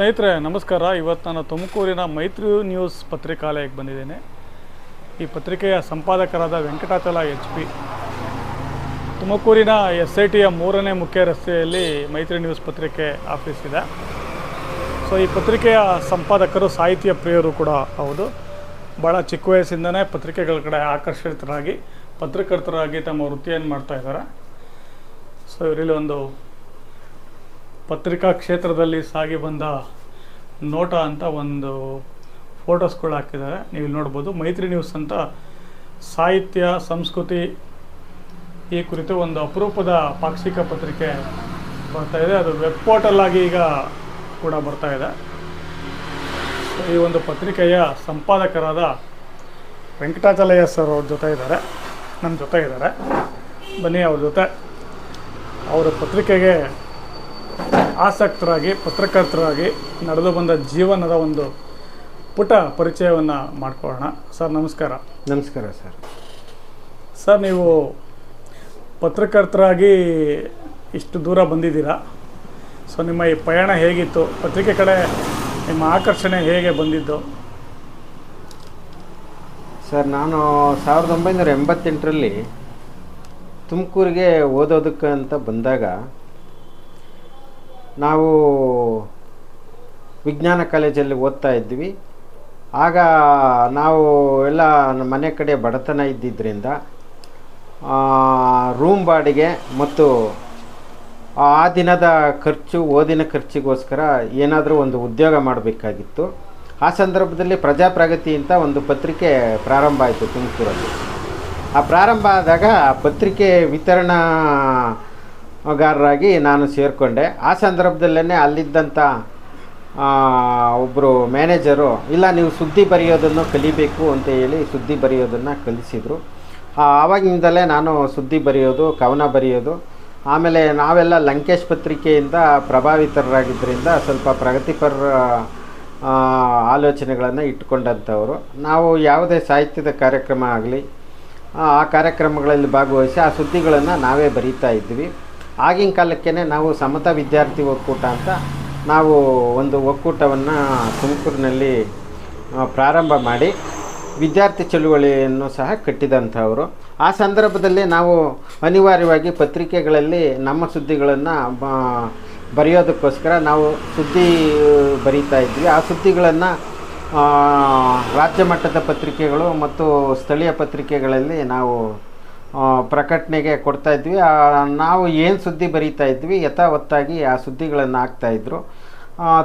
ಸ್ನೇಹಿತರೆ ನಮಸ್ಕಾರ. ಇವತ್ತು ನಾನು ತುಮಕೂರಿನ ಮೈತ್ರಿ ನ್ಯೂಸ್ ಪತ್ರಿಕಾಲಯಕ್ಕೆ ಬಂದಿದ್ದೇನೆ. ಈ ಪತ್ರಿಕೆಯ ಸಂಪಾದಕರಾದ ವೆಂಕಟಾಚಲ HP. ತುಮಕೂರಿನ SITಯ 3ನೇ ಮುಖ್ಯ ರಸ್ತೆಯಲ್ಲಿ ಮೈತ್ರಿ ನ್ಯೂಸ್ ಪತ್ರಿಕೆ ಆಫೀಸ್ ಇದೆ. ಸೊ ಈ ಪತ್ರಿಕೆಯ ಸಂಪಾದಕರು ಸಾಹಿತ್ಯ ಪ್ರಿಯರು ಕೂಡ ಹೌದು. ಭಾಳ ಚಿಕ್ಕ ವಯಸ್ಸಿಂದನೇ ಪತ್ರಿಕೆಗಳ ಕಡೆ ಆಕರ್ಷಿತರಾಗಿ ಪತ್ರಕರ್ತರಾಗಿ ತಮ್ಮ ವೃತ್ತಿಯನ್ನು ಮಾಡ್ತಾ ಇದ್ದಾರೆ. ಸೊ ಇವರಲ್ಲಿ ಒಂದು ಪತ್ರಿಕಾ ಕ್ಷೇತ್ರದಲ್ಲಿ ಸಾಗಿ ಬಂದ ನೋಟ ಅಂತ ಒಂದು ಫೋಟೋಸ್ಗಳು ಹಾಕಿದ್ದಾರೆ. ನೀವು ನೋಡ್ಬೋದು. ಮೈತ್ರಿ ನ್ಯೂಸ್ ಅಂತ ಸಾಹಿತ್ಯ ಸಂಸ್ಕೃತಿ ಈ ಕುರಿತು ಒಂದು ಅಪರೂಪದ ಪಾಕ್ಷಿಕ ಪತ್ರಿಕೆ ಬರ್ತಾಯಿದೆ. ಅದು ವೆಬ್ ಪೋರ್ಟಲ್ ಆಗಿ ಈಗ ಕೂಡ ಬರ್ತಾಯಿದೆ. ಈ ಒಂದು ಪತ್ರಿಕೆಯ ಸಂಪಾದಕರಾದ ವೆಂಕಟಾಚಲಯ್ಯ ಸರ್ ಅವ್ರ ಜೊತೆ ಇದ್ದಾರೆ, ನಮ್ಮ ಜೊತೆ ಇದ್ದಾರೆ. ಬನ್ನಿ ಅವ್ರ ಜೊತೆ ಅವರ ಪತ್ರಿಕೆಗೆ ಆಸಕ್ತರಾಗಿ ಪತ್ರಕರ್ತರಾಗಿ ನಡೆದು ಬಂದ ಜೀವನದ ಒಂದು ಪುಟ ಪರಿಚಯವನ್ನು ಮಾಡ್ಕೊಳ್ಳೋಣ. ಸರ್ ನಮಸ್ಕಾರ. ನಮಸ್ಕಾರ ಸರ್. ಸರ್ ನೀವು ಪತ್ರಕರ್ತರಾಗಿ ಇಷ್ಟು ದೂರ ಬಂದಿದ್ದೀರಾ. ಸೊ ನಿಮ್ಮ ಈ ಪಯಣ ಹೇಗಿತ್ತು? ಪತ್ರಿಕೆ ಕಡೆ ನಿಮ್ಮ ಆಕರ್ಷಣೆ ಹೇಗೆ ಬಂದಿದ್ದು? ಸರ್ ನಾನು 1988ರಲ್ಲಿ ತುಮಕೂರಿಗೆ ಓದೋದಕ್ಕೆ ಅಂತ ಬಂದಾಗ ನಾವು ವಿಜ್ಞಾನ ಕಾಲೇಜಲ್ಲಿ ಓದ್ತಾ ಇದ್ವಿ. ಆಗ ನಾವು ಎಲ್ಲ ಮನೆ ಕಡೆ ಬಡತನ ಇದ್ದಿದ್ದರಿಂದ ರೂಮ್ ಬಾಡಿಗೆ ಮತ್ತು ಆ ದಿನದ ಖರ್ಚು ಓದಿನ ಖರ್ಚಿಗೋಸ್ಕರ ಏನಾದರೂ ಒಂದು ಉದ್ಯೋಗ ಮಾಡಬೇಕಾಗಿತ್ತು. ಆ ಸಂದರ್ಭದಲ್ಲಿ ಪ್ರಜಾಪ್ರಗತಿ ಅಂತ ಒಂದು ಪತ್ರಿಕೆ ಪ್ರಾರಂಭ ಆಯಿತು ತುಮಕೂರಲ್ಲಿ. ಆ ಪ್ರಾರಂಭ ಆದಾಗ ಪತ್ರಿಕೆ ವಿತರಣಾಗಾರರಾಗಿ ನಾನು ಸೇರಿಕೊಂಡೆ. ಆ ಸಂದರ್ಭದಲ್ಲೇ ಅಲ್ಲಿದ್ದಂಥ ಒಬ್ಬರು ಮ್ಯಾನೇಜರು, ಇಲ್ಲ ನೀವು ಸುದ್ದಿ ಬರೆಯೋದನ್ನು ಕಲಿಬೇಕು ಅಂತ ಹೇಳಿ ಸುದ್ದಿ ಬರೆಯೋದನ್ನು ಕಲಿಸಿದರು. ಆವಾಗಿಂದಲೇ ನಾನು ಸುದ್ದಿ ಬರೆಯೋದು, ಕವನ ಬರೆಯೋದು. ಆಮೇಲೆ ನಾವೆಲ್ಲ ಲಂಕೇಶ್ ಪತ್ರಿಕೆಯಿಂದ ಪ್ರಭಾವಿತರಾಗಿದ್ದರಿಂದ ಸ್ವಲ್ಪ ಪ್ರಗತಿಪರ ಆಲೋಚನೆಗಳನ್ನು ಇಟ್ಕೊಂಡಂಥವರು. ನಾವು ಯಾವುದೇ ಸಾಹಿತ್ಯದ ಕಾರ್ಯಕ್ರಮ ಆಗಲಿ ಆ ಕಾರ್ಯಕ್ರಮಗಳಲ್ಲಿ ಭಾಗವಹಿಸಿ ಆ ಸುದ್ದಿಗಳನ್ನು ನಾವೇ ಬರೀತಾ ಇದ್ವಿ. ಆಗಿನ ಕಾಲಕ್ಕೇ ನಾವು ಸಮತಾ ವಿದ್ಯಾರ್ಥಿ ಒಕ್ಕೂಟ ಅಂತ ನಾವು ಒಂದು ಒಕ್ಕೂಟವನ್ನು ತುಮಕೂರಿನಲ್ಲಿ ಪ್ರಾರಂಭ ಮಾಡಿ ವಿದ್ಯಾರ್ಥಿ ಚಳುವಳಿಯನ್ನು ಸಹ ಕಟ್ಟಿದಂಥವರು. ಆ ಸಂದರ್ಭದಲ್ಲಿ ನಾವು ಅನಿವಾರ್ಯವಾಗಿ ಪತ್ರಿಕೆಗಳಲ್ಲಿ ನಮ್ಮ ಸುದ್ದಿಗಳನ್ನು ಬರೆಯೋದಕ್ಕೋಸ್ಕರ ನಾವು ಸುದ್ದಿ ಬರೀತಾ ಇದ್ವಿ. ಆ ಸುದ್ದಿಗಳನ್ನು ರಾಜ್ಯ ಮಟ್ಟದ ಪತ್ರಿಕೆಗಳು ಮತ್ತು ಸ್ಥಳೀಯ ಪತ್ರಿಕೆಗಳಲ್ಲಿ ನಾವು ಪ್ರಕಟಣೆಗೆ ಕೊಡ್ತಾಯಿದ್ವಿ. ನಾವು ಏನು ಸುದ್ದಿ ಬರೀತಾ ಇದ್ವಿ ಯಥಾವತ್ತಾಗಿ ಆ ಸುದ್ದಿಗಳನ್ನು ಹಾಕ್ತಾಯಿದ್ರು.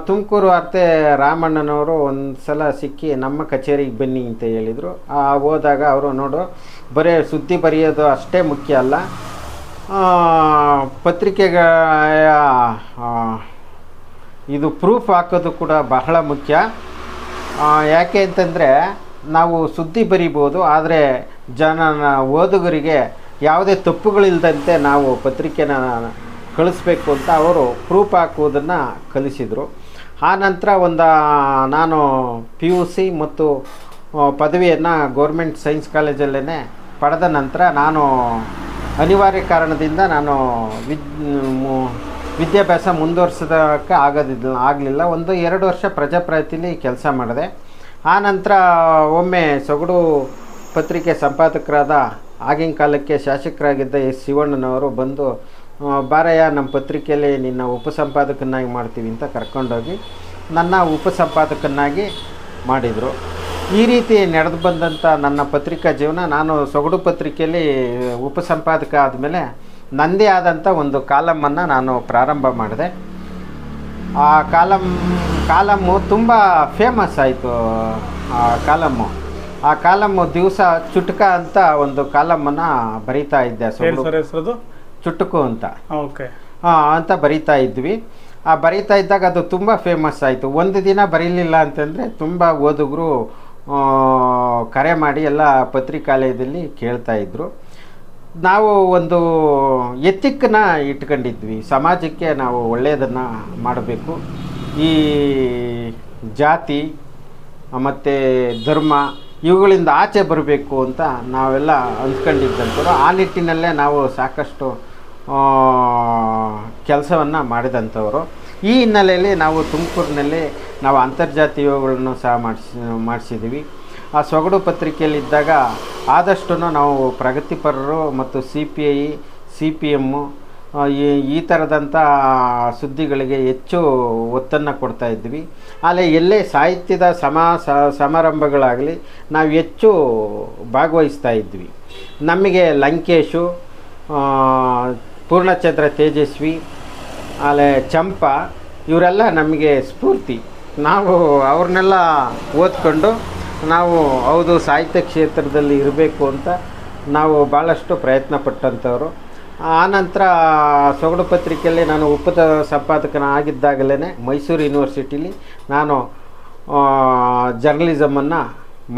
ತುಮಕೂರು ವಾರ್ತೆ ರಾಮಣ್ಣನವರು ಒಂದು ಸಲ ಸಿಕ್ಕಿ ನಮ್ಮ ಕಚೇರಿಗೆ ಬನ್ನಿ ಅಂತ ಹೇಳಿದರು. ಹೋದಾಗ ಅವರು ನೋಡು, ಬರೀ ಸುದ್ದಿ ಬರೆಯೋದು ಅಷ್ಟೇ ಮುಖ್ಯ ಅಲ್ಲ, ಪತ್ರಿಕೆಗಳ ಇದು ಪ್ರೂಫ್ ಹಾಕೋದು ಕೂಡ ಬಹಳ ಮುಖ್ಯ. ಯಾಕೆ ಅಂತಂದರೆ ನಾವು ಸುದ್ದಿ ಬರಿಬೋದು, ಆದರೆ ಓದುಗರಿಗೆ ಯಾವುದೇ ತಪ್ಪುಗಳಿಲ್ಲದಂತೆ ನಾವು ಪತ್ರಿಕೆನ ಕಳಿಸ್ಬೇಕು ಅಂತ ಅವರು ಪ್ರೂಫ್ ಹಾಕುವುದನ್ನು ಕಲಿಸಿದರು. ಆ ನಂತರ ನಾನು PUC ಮತ್ತು ಪದವಿಯನ್ನು ಗೌರ್ಮೆಂಟ್ ಸೈನ್ಸ್ ಕಾಲೇಜಲ್ಲೇ ಪಡೆದ ನಂತರ ನಾನು ಅನಿವಾರ್ಯ ಕಾರಣದಿಂದ ನಾನು ವಿದ್ಯಾಭ್ಯಾಸ ಮುಂದುವರ್ಸೋದಕ್ಕೆ ಆಗಲಿಲ್ಲ. 1-2 ವರ್ಷ ಪ್ರಜಾಪ್ರಗತಿಲಿ ಕೆಲಸ ಮಾಡಿದೆ. ಆ ನಂತರ ಒಮ್ಮೆ ಸೊಗಡು ಪತ್ರಿಕೆ ಸಂಪಾದಕರಾದ ಆಗಿನ ಕಾಲಕ್ಕೆ ಶಾಸಕರಾಗಿದ್ದ S ಶಿವಣ್ಣನವರು ಬಂದು, ಬಾರಯ್ಯ ನಮ್ಮ ಪತ್ರಿಕೆಯಲ್ಲಿ ನಿನ್ನ ಉಪಸಂಪಾದಕನಾಗಿ ಮಾಡ್ತೀವಿ ಅಂತ ಕರ್ಕೊಂಡೋಗಿ ನನ್ನ ಉಪಸಂಪಾದಕನಾಗಿ ಮಾಡಿದರು. ಈ ರೀತಿ ನಡೆದು ಬಂದಂಥ ನನ್ನ ಪತ್ರಿಕಾ ಜೀವನ. ನಾನು ಸೊಗಡು ಪತ್ರಿಕೆಯಲ್ಲಿ ಉಪಸಂಪಾದಕ ಆದಮೇಲೆ ನನ್ನದೇ ಆದಂಥ ಒಂದು ಕಾಲಮನ್ನು ನಾನು ಪ್ರಾರಂಭ ಮಾಡಿದೆ. ಆ ಕಾಲಮ್ಮು ತುಂಬ ಫೇಮಸ್ ಆಯಿತು. ಆ ಕಾಲಮ್ಮು ದಿವಸ ಚುಟುಕ ಅಂತ ಒಂದು ಕಾಲಮ್ಮನ್ನು ಬರೀತಾ ಇದ್ದೆ. ಹೆಸರು ಚುಟುಕು ಅಂತ ಓಕೆ ಅಂತ ಬರೀತಾ ಇದ್ವಿ. ಬರೀತಾ ಇದ್ದಾಗ ಅದು ತುಂಬ ಫೇಮಸ್ ಆಯಿತು. ಒಂದು ದಿನ ಬರೀಲಿಲ್ಲ ಅಂತಂದರೆ ತುಂಬ ಓದುಗರು ಕರೆ ಮಾಡಿ ಎಲ್ಲ ಪತ್ರಿಕಾಲಯದಲ್ಲಿ ಕೇಳ್ತಾಯಿದ್ರು. ನಾವು ಒಂದು ಎಥಿಕ್ನ ಇಟ್ಕೊಂಡಿದ್ವಿ, ಸಮಾಜಕ್ಕೆ ನಾವು ಒಳ್ಳೆಯದನ್ನು ಮಾಡಬೇಕು, ಈ ಜಾತಿ ಮತ್ತು ಧರ್ಮ ಇವುಗಳಿಂದ ಆಚೆ ಬರಬೇಕು ಅಂತ ನಾವೆಲ್ಲ ಅಂದ್ಕೊಂಡಿದ್ದಂಥವ್ರು. ಆ ನಿಟ್ಟಿನಲ್ಲೇ ನಾವು ಸಾಕಷ್ಟು ಕೆಲಸವನ್ನು ಮಾಡಿದಂಥವರು. ಈ ಹಿನ್ನೆಲೆಯಲ್ಲಿ ನಾವು ತುಮಕೂರಿನಲ್ಲಿ ನಾವು ಅಂತರ್ಜಾತೀಯಗಳನ್ನು ಸಹ ಮಾಡಿಸಿದ್ದೀವಿ. ಆ ಸೊಗಡು ಪತ್ರಿಕೆಯಲ್ಲಿದ್ದಾಗ ಆದಷ್ಟು ನಾವು ಪ್ರಗತಿಪರರು ಮತ್ತು CPI CPM ಈ ಥರದಂಥ ಸುದ್ದಿಗಳಿಗೆ ಹೆಚ್ಚು ಒತ್ತನ್ನು ಕೊಡ್ತಾ ಇದ್ವಿ. ಆದರೆ ಎಲ್ಲೇ ಸಾಹಿತ್ಯದ ಸಮಾರಂಭಗಳಾಗಲಿ ನಾವು ಹೆಚ್ಚು ಭಾಗವಹಿಸ್ತಾ ಇದ್ವಿ. ನಮಗೆ ಲಂಕೇಶು, ಪೂರ್ಣಚಂದ್ರ ತೇಜಸ್ವಿ, ಆಮೇಲೆ ಚಂಪಾ ಇವರೆಲ್ಲ ನಮಗೆ ಸ್ಫೂರ್ತಿ. ನಾವು ಅವ್ರನ್ನೆಲ್ಲ ಓದ್ಕೊಂಡು ನಾವು ಹೌದು ಸಾಹಿತ್ಯ ಕ್ಷೇತ್ರದಲ್ಲಿ ಇರಬೇಕು ಅಂತ ನಾವು ಭಾಳಷ್ಟು ಪ್ರಯತ್ನ ಪಟ್ಟಂಥವ್ರು. ಆನಂತರ ಸೊಗಡು ಪತ್ರಿಕೆಯಲ್ಲಿ ನಾನು ಸಂಪಾದಕನಾಗಿದ್ದಾಗಲೇ ಮೈಸೂರು ಯೂನಿವರ್ಸಿಟಿಲಿ ನಾನು ಜರ್ನಲಿಸಮನ್ನು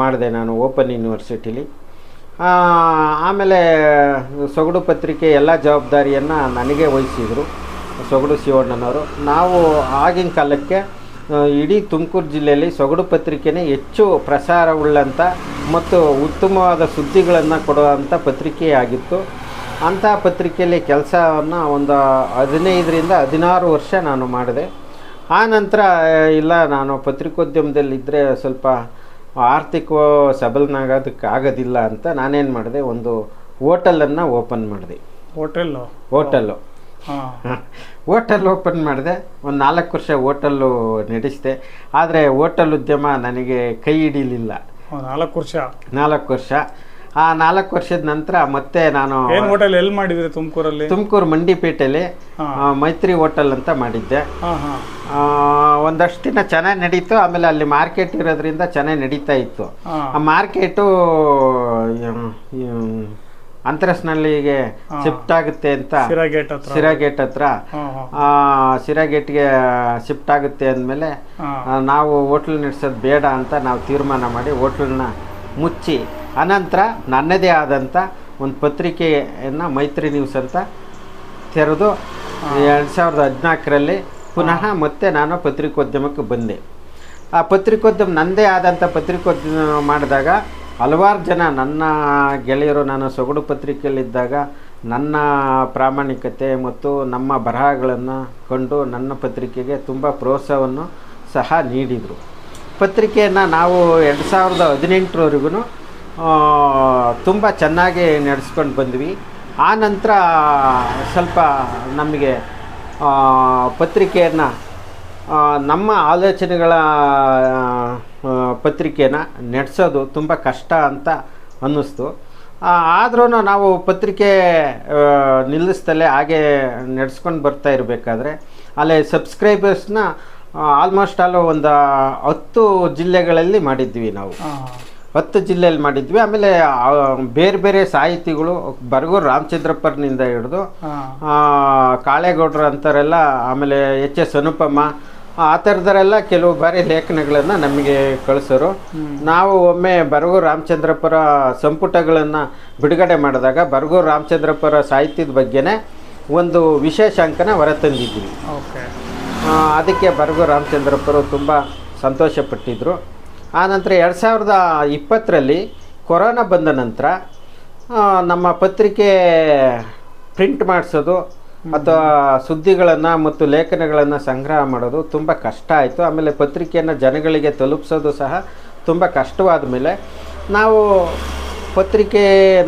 ಮಾಡಿದೆ, ನಾನು ಓಪನ್ ಯೂನಿವರ್ಸಿಟಿಲಿ. ಆಮೇಲೆ ಸೊಗಡು ಪತ್ರಿಕೆ ಎಲ್ಲ ಜವಾಬ್ದಾರಿಯನ್ನು ನನಗೆ ವಹಿಸಿದರು ಸೊಗಡು ಶಿವಣ್ಣನವರು. ನಾವು ಆಗಿನ ಕಾಲಕ್ಕೆ ಇಡೀ ತುಮಕೂರು ಜಿಲ್ಲೆಯಲ್ಲಿ ಸೊಗಡು ಪತ್ರಿಕೆನೇ ಹೆಚ್ಚು ಪ್ರಸಾರವುಳ್ಳಂಥ ಮತ್ತು ಉತ್ತಮವಾದ ಸುದ್ದಿಗಳನ್ನು ಕೊಡುವಂಥ ಪತ್ರಿಕೆಯಾಗಿತ್ತು. ಅಂಥ ಪತ್ರಿಕೆಯಲ್ಲಿ ಕೆಲಸವನ್ನು ಒಂದು 15ರಿಂದ 16 ವರ್ಷ ನಾನು ಮಾಡಿದೆ. ಆನಂತರ ಇಲ್ಲ, ನಾನು ಪತ್ರಿಕೋದ್ಯಮದಲ್ಲಿದ್ದರೆ ಸ್ವಲ್ಪ ಆರ್ಥಿಕ ಸಬಲನಾಗೋದಕ್ಕಾಗೋದಿಲ್ಲ ಅಂತ ನಾನೇನು ಮಾಡಿದೆ, ಒಂದು ಹೋಟೆಲನ್ನು ಓಪನ್ ಮಾಡಿದೆ. ಹೋಟೆಲ್ಲು ಹೋಟೆಲ್ ಓಪನ್ ಮಾಡಿದೆ. ಒಂದು 4 ವರ್ಷ ಹೋಟೆಲ್ಲು ನಡೆಸಿದೆ. ಆದರೆ ಹೋಟೆಲ್ ಉದ್ಯಮ ನನಗೆ ಕೈ ಹಿಡಿಲಿಲ್ಲ. 4 ವರ್ಷ. ಆ 4 ವರ್ಷದ ನಂತರ ಮತ್ತೆ ನಾನು ಹೋಟೆಲ್ ಎಲ್ಲಿ ಮಾಡಿದ್ರಿ? ತುಮಕೂರು ಮಂಡಿಪೇಟೆಯಲ್ಲಿ ಮೈತ್ರಿ ಹೋಟೆಲ್ ಅಂತ ಮಾಡಿದ್ದೆ. ಒಂದಷ್ಟು ದಿನ ಚೆನ್ನಾಗಿ ನಡೀತು. ಆಮೇಲೆ ಅಲ್ಲಿ ಮಾರ್ಕೆಟ್ ಇರೋದ್ರಿಂದ ಚೆನ್ನಾಗಿ ನಡೀತಾ ಇತ್ತು. ಆ ಮಾರ್ಕೆಟು ಅಂತರಸ್ನಲ್ಲಿಗೆ ಶಿಫ್ಟ್ ಆಗುತ್ತೆ ಅಂತ ಸಿರಾಗೇಟ್ ಹತ್ರ ಸಿರಾಗೇಟ್ಗೆ ಶಿಫ್ಟ್ ಆಗುತ್ತೆ ಅಂದಮೇಲೆ ನಾವು ಹೋಟ್ಲ್ ನಡೆಸೋದು ಬೇಡ ಅಂತ ನಾವು ತೀರ್ಮಾನ ಮಾಡಿ ಹೋಟ್ಲನ್ನ ಮುಚ್ಚಿ ಅನಂತರ ನನ್ನದೇ ಆದಂಥ ಒಂದು ಪತ್ರಿಕೆಯನ್ನು ಮೈತ್ರಿ ನ್ಯೂಸ್ ಅಂತ ತೆರೆದು 2014ರಲ್ಲಿ ಪುನಃ ಮತ್ತೆ ನಾನು ಪತ್ರಿಕೋದ್ಯಮಕ್ಕೆ ಬಂದೆ. ಆ ಪತ್ರಿಕೋದ್ಯಮ ನನ್ನದೇ ಆದಂಥ ಪತ್ರಿಕೋದ್ಯಮ ಮಾಡಿದಾಗ ಹಲವಾರು ಜನ ನನ್ನ ಗೆಳೆಯರು, ನಾನು ಸೊಗಡು ಪತ್ರಿಕೆಯಲ್ಲಿದ್ದಾಗ ನನ್ನ ಪ್ರಾಮಾಣಿಕತೆ ಮತ್ತು ನಮ್ಮ ಬರಹಗಳನ್ನು ಕಂಡು ನನ್ನ ಪತ್ರಿಕೆಗೆ ತುಂಬ ಪ್ರೋತ್ಸಾಹವನ್ನು ಸಹ ನೀಡಿದರು. ಪತ್ರಿಕೆಯನ್ನು ನಾವು 2018ರವರೆಗೂ ತುಂಬ ಚೆನ್ನಾಗಿ ನಡೆಸ್ಕೊಂಡು ಬಂದ್ವಿ. ಆ ನಂತರ ಸ್ವಲ್ಪ ನಮಗೆ ಪತ್ರಿಕೆಯನ್ನು ನಮ್ಮ ಆಲೋಚನೆಗಳ ಪತ್ರಿಕೆನ ನಡೆಸೋದು ತುಂಬ ಕಷ್ಟ ಅಂತ ಅನ್ನಿಸ್ತು. ಆದ್ರೂ ನಾವು ಪತ್ರಿಕೆ ನಿಲ್ಲಿಸ್ತಲೇ ಹಾಗೆ ನಡೆಸ್ಕೊಂಡು ಬರ್ತಾ ಇರಬೇಕಾದ್ರೆ ಅಲ್ಲೇ ಸಬ್ಸ್ಕ್ರೈಬರ್ಸ್ನ ಆಲ್ಮೋಸ್ಟ್ ಆಲ್ ಒಂದು 10 ಜಿಲ್ಲೆಗಳಲ್ಲಿ ಮಾಡಿದ್ವಿ. ನಾವು 10 ಜಿಲ್ಲೆಯಲ್ಲಿ ಮಾಡಿದ್ವಿ. ಆಮೇಲೆ ಬೇರೆ ಬೇರೆ ಸಾಹಿತಿಗಳು ಬರಗೂರು ರಾಮಚಂದ್ರಪ್ಪನಿಂದ ಹಿಡಿದು ಕಾಳೇಗೌಡರು ಅಂತಾರೆಲ್ಲ, ಆಮೇಲೆ HS ಅನುಪಮ ಆ ಥರದರೆಲ್ಲ ಕೆಲವು ಬಾರಿ ಲೇಖನಗಳನ್ನು ನಮಗೆ ಕಳಿಸೋರು. ನಾವು ಒಮ್ಮೆ ಬರಗೂರು ರಾಮಚಂದ್ರಪ್ಪರ ಸಂಪುಟಗಳನ್ನು ಬಿಡುಗಡೆ ಮಾಡಿದಾಗ ಬರಗೂರು ರಾಮಚಂದ್ರಪ್ಪರ ಸಾಹಿತ್ಯದ ಬಗ್ಗೆನೇ ಒಂದು ವಿಶೇಷಾಂಕನ ಹೊರತಂದಿದ್ವಿ. ಅದಕ್ಕೆ ಬರಗೂರು ರಾಮಚಂದ್ರಪ್ಪರು ತುಂಬ ಸಂತೋಷಪಟ್ಟಿದ್ದರು. ಆನಂತರ 2020ರಲ್ಲಿ ಕೊರೋನಾ ಬಂದ ನಂತರ ನಮ್ಮ ಪತ್ರಿಕೆ ಪ್ರಿಂಟ್ ಮಾಡಿಸೋದು ಅಥವಾ ಸುದ್ದಿಗಳನ್ನು ಮತ್ತು ಲೇಖನಗಳನ್ನು ಸಂಗ್ರಹ ಮಾಡೋದು ತುಂಬ ಕಷ್ಟ ಆಯಿತು. ಆಮೇಲೆ ಪತ್ರಿಕೆಯನ್ನು ಜನಗಳಿಗೆ ತಲುಪಿಸೋದು ಸಹ ತುಂಬ ಕಷ್ಟವಾದ ಮೇಲೆ ನಾವು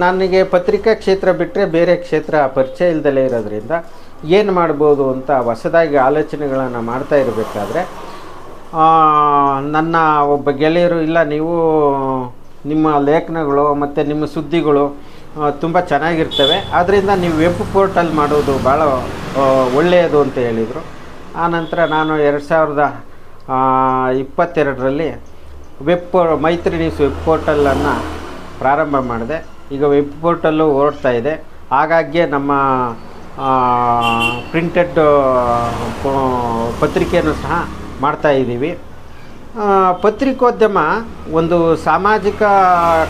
ನನಗೆ ಪತ್ರಿಕಾ ಕ್ಷೇತ್ರ ಬಿಟ್ಟರೆ ಬೇರೆ ಕ್ಷೇತ್ರ ಪರಿಚಯ ಇಲ್ಲದಲೇ ಇರೋದ್ರಿಂದ ಏನು ಮಾಡ್ಬೋದು ಅಂತ ಹೊಸದಾಗಿ ಆಲೋಚನೆಗಳನ್ನು ಮಾಡ್ತಾ ಇರಬೇಕಾದ್ರೆ ನನ್ನ ಒಬ್ಬ ಗೆಳೆಯರು, ಇಲ್ಲ ನೀವು ನಿಮ್ಮ ಲೇಖನಗಳು ಮತ್ತು ನಿಮ್ಮ ಸುದ್ದಿಗಳು ತುಂಬ ಚೆನ್ನಾಗಿರ್ತವೆ, ಆದ್ದರಿಂದ ನೀವು ವೆಬ್ ಪೋರ್ಟಲ್ ಮಾಡೋದು ಭಾಳ ಒಳ್ಳೆಯದು ಅಂತ ಹೇಳಿದರು. ಆನಂತರ ನಾನು 2022ರಲ್ಲಿ ಮೈತ್ರಿ ನ್ಯೂಸ್ ವೆಬ್ ಪೋರ್ಟಲನ್ನು ಪ್ರಾರಂಭ ಮಾಡಿದೆ. ಈಗ ವೆಬ್ ಪೋರ್ಟಲ್ಲು ಓಡ್ತಾ ಇದೆ. ಹಾಗಾಗಿ ನಮ್ಮ ಪ್ರಿಂಟೆಡ್ ಪತ್ರಿಕೆಯನ್ನು ಸಹ ಮಾಡ್ತಾಯಿದ್ದೀವಿ. ಪತ್ರಿಕೋದ್ಯಮ ಒಂದು ಸಾಮಾಜಿಕ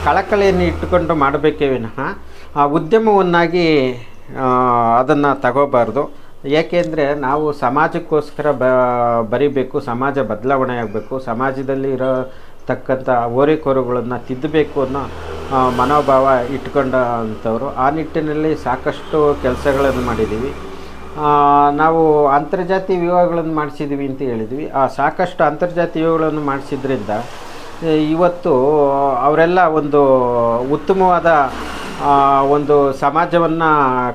ಕಳಕಳಿಯನ್ನು ಇಟ್ಟುಕೊಂಡು ಮಾಡಬೇಕೇ ವಿನಃ ಆ ಉದ್ಯಮವನ್ನಾಗಿ ಅದನ್ನು ತಗೋಬಾರ್ದು. ಏಕೆಂದರೆ ನಾವು ಸಮಾಜಕ್ಕೋಸ್ಕರ ಬರಿಬೇಕು, ಸಮಾಜ ಬದಲಾವಣೆ ಆಗಬೇಕು, ಸಮಾಜದಲ್ಲಿ ಇರತಕ್ಕಂಥ ಓರೆಕೋರುಗಳನ್ನು ತಿದ್ದಬೇಕು ಅನ್ನೋ ಮನೋಭಾವ ಇಟ್ಕೊಂಡಂಥವ್ರು. ಆ ನಿಟ್ಟಿನಲ್ಲಿ ಸಾಕಷ್ಟು ಕೆಲಸಗಳನ್ನು ಮಾಡಿದ್ದೀವಿ. ನಾವು ಅಂತರ್ಜಾತಿ ವಿವಾಹಗಳನ್ನು ಮಾಡಿಸಿದ್ವಿ ಅಂತ ಹೇಳಿದ್ವಿ. ಸಾಕಷ್ಟು ಅಂತರ್ಜಾತಿ ವಿವಾಹಗಳನ್ನು ಮಾಡಿಸಿದ್ರಿಂದ ಇವತ್ತು ಅವರೆಲ್ಲ ಒಂದು ಉತ್ತಮವಾದ ಒಂದು ಸಮಾಜವನ್ನು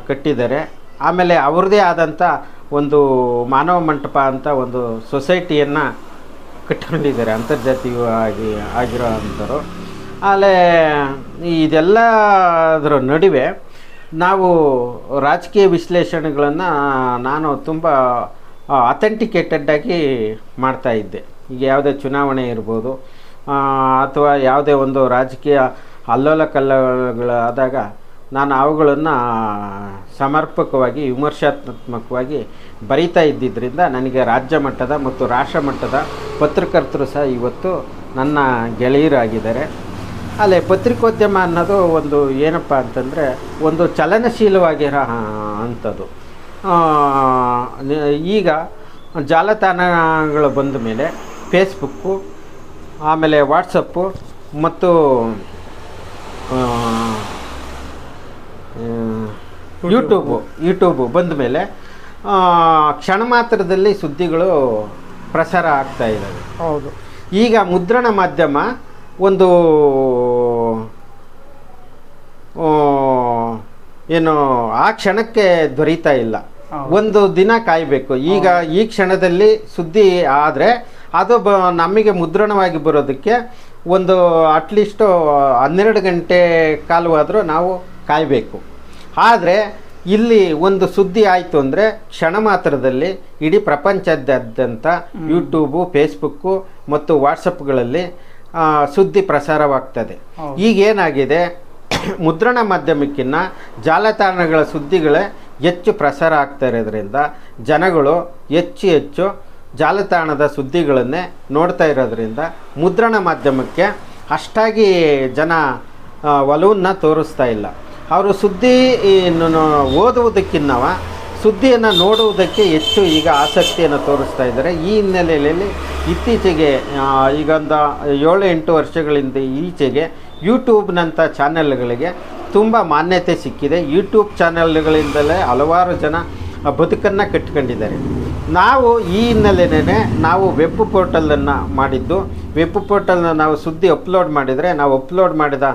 ಕಟ್ಟಿದ್ದಾರೆ. ಆಮೇಲೆ ಅವ್ರದ್ದೇ ಆದಂಥ ಒಂದು ಮಾನವ ಮಂಟಪ ಅಂತ ಒಂದು ಸೊಸೈಟಿಯನ್ನು ಕಟ್ಕೊಂಡಿದ್ದಾರೆ ಅಂತರ್ಜಾತಿ ಆಗಿರೋ ಅಂಥವ್ರು. ಆಮೇಲೆ ಇದೆಲ್ಲದರ ನಡುವೆ ನಾವು ರಾಜಕೀಯ ವಿಶ್ಲೇಷಣೆಗಳನ್ನು ನಾನು ತುಂಬ ಅಥೆಂಟಿಕೇಟೆಡ್ಡಾಗಿ ಮಾಡ್ತಾಯಿದ್ದೆ. ಈಗ ಯಾವುದೇ ಚುನಾವಣೆ ಇರ್ಬೋದು ಅಥವಾ ಯಾವುದೇ ಒಂದು ರಾಜಕೀಯ ಅಲ್ಲೋಲ ಕಲ್ಲೋಲಗಳಾದಾಗ ನಾನು ಅವುಗಳನ್ನು ಸಮರ್ಪಕವಾಗಿ ವಿಮರ್ಶಾತ್ಮಕವಾಗಿ ಬರಿತಾ ಇದ್ದಿದ್ದರಿಂದ ನನಗೆ ರಾಜ್ಯ ಮಟ್ಟದ ಮತ್ತು ರಾಷ್ಟ್ರ ಮಟ್ಟದ ಪತ್ರಕರ್ತರು ಸಹ ಇವತ್ತು ನನ್ನ ಗೆಳೆಯರಾಗಿದ್ದಾರೆ. ಅಲ್ಲೇ ಪತ್ರಿಕೋದ್ಯಮ ಅನ್ನೋದು ಒಂದು ಏನಪ್ಪ ಅಂತಂದರೆ ಒಂದು ಚಲನಶೀಲವಾಗಿರೋ ಅಂಥದ್ದು. ಈಗ ಜಾಲತಾಣಗಳು ಬಂದ ಮೇಲೆ ಫೇಸ್ಬುಕ್ಕು, ಆಮೇಲೆ ವಾಟ್ಸಪ್ಪು ಮತ್ತು ಯೂಟ್ಯೂಬು ಬಂದ ಮೇಲೆ ಕ್ಷಣ ಮಾತ್ರದಲ್ಲಿ ಸುದ್ದಿಗಳು ಪ್ರಸಾರ ಆಗ್ತಾ ಇದ್ದಾವೆ. ಹೌದು. ಈಗ ಮುದ್ರಣ ಮಾಧ್ಯಮ ಒಂದು ಏನು ಆ ಕ್ಷಣಕ್ಕೆ ದೊರೀತಾ ಇಲ್ಲ, ಒಂದು ದಿನ ಕಾಯಬೇಕು. ಈಗ ಈ ಕ್ಷಣದಲ್ಲಿ ಸುದ್ದಿ ಆದರೆ ಅದು ನಮಗೆ ಮುದ್ರಣವಾಗಿ ಬರೋದಕ್ಕೆ ಒಂದು ಅಟ್ಲೀಸ್ಟು 12 ಗಂಟೆ ಕಾಲವಾದರೂ ನಾವು ಕಾಯಬೇಕು. ಆದರೆ ಇಲ್ಲಿ ಒಂದು ಸುದ್ದಿ ಆಯಿತು ಅಂದರೆ ಕ್ಷಣ ಮಾತ್ರದಲ್ಲಿ ಇಡೀ ಪ್ರಪಂಚದಾದ್ಯಂತ ಯೂಟ್ಯೂಬು, ಫೇಸ್ಬುಕ್ಕು ಮತ್ತು ವಾಟ್ಸಪ್ಗಳಲ್ಲಿ ಸುದ್ದಿ ಪ್ರಸಾರವಾಗ್ತದೆ. ಈಗೇನಾಗಿದೆ, ಮುದ್ರಣ ಮಾಧ್ಯಮಕ್ಕಿಂತ ಜಾಲತಾಣಗಳ ಸುದ್ದಿಗಳೇ ಹೆಚ್ಚು ಪ್ರಸಾರ ಆಗ್ತಾ ಇರೋದ್ರಿಂದ ಜನಗಳು ಹೆಚ್ಚು ಜಾಲತಾಣದ ಸುದ್ದಿಗಳನ್ನೇ ನೋಡ್ತಾ ಇರೋದ್ರಿಂದ ಮುದ್ರಣ ಮಾಧ್ಯಮಕ್ಕೆ ಅಷ್ಟಾಗಿ ಜನ ಒಲವನ್ನು ತೋರಿಸ್ತಾ ಇಲ್ಲ. ಅವರು ಸುದ್ದಿ ಓದುವುದಕ್ಕಿನ್ನವ ಸುದ್ದಿಯನ್ನು ನೋಡುವುದಕ್ಕೆ ಹೆಚ್ಚು ಈಗ ಆಸಕ್ತಿಯನ್ನು ತೋರಿಸ್ತಾ ಇದ್ದಾರೆ. ಈ ಹಿನ್ನೆಲೆಯಲ್ಲಿ ಇತ್ತೀಚೆಗೆ ಈಗ ಒಂದು 7-8 ವರ್ಷಗಳಿಂದ ಈಚೆಗೆ ಯೂಟ್ಯೂಬ್ನಂಥ ಚಾನೆಲ್ಗಳಿಗೆ ತುಂಬ ಮಾನ್ಯತೆ ಸಿಕ್ಕಿದೆ. ಯೂಟ್ಯೂಬ್ ಚಾನೆಲ್ಗಳಿಂದಲೇ ಹಲವಾರು ಜನ ಬದುಕನ್ನು ಕಟ್ಕೊಂಡಿದ್ದಾರೆ. ನಾವು ಈ ಹಿನ್ನೆಲೆಯೇ ನಾವು ವೆಬ್ ಪೋರ್ಟಲನ್ನು ಮಾಡಿದ್ದು. ವೆಬ್ ಪೋರ್ಟಲ್ನ ನಾವು ಸುದ್ದಿ ಅಪ್ಲೋಡ್ ಮಾಡಿದರೆ ನಾವು ಅಪ್ಲೋಡ್ ಮಾಡಿದ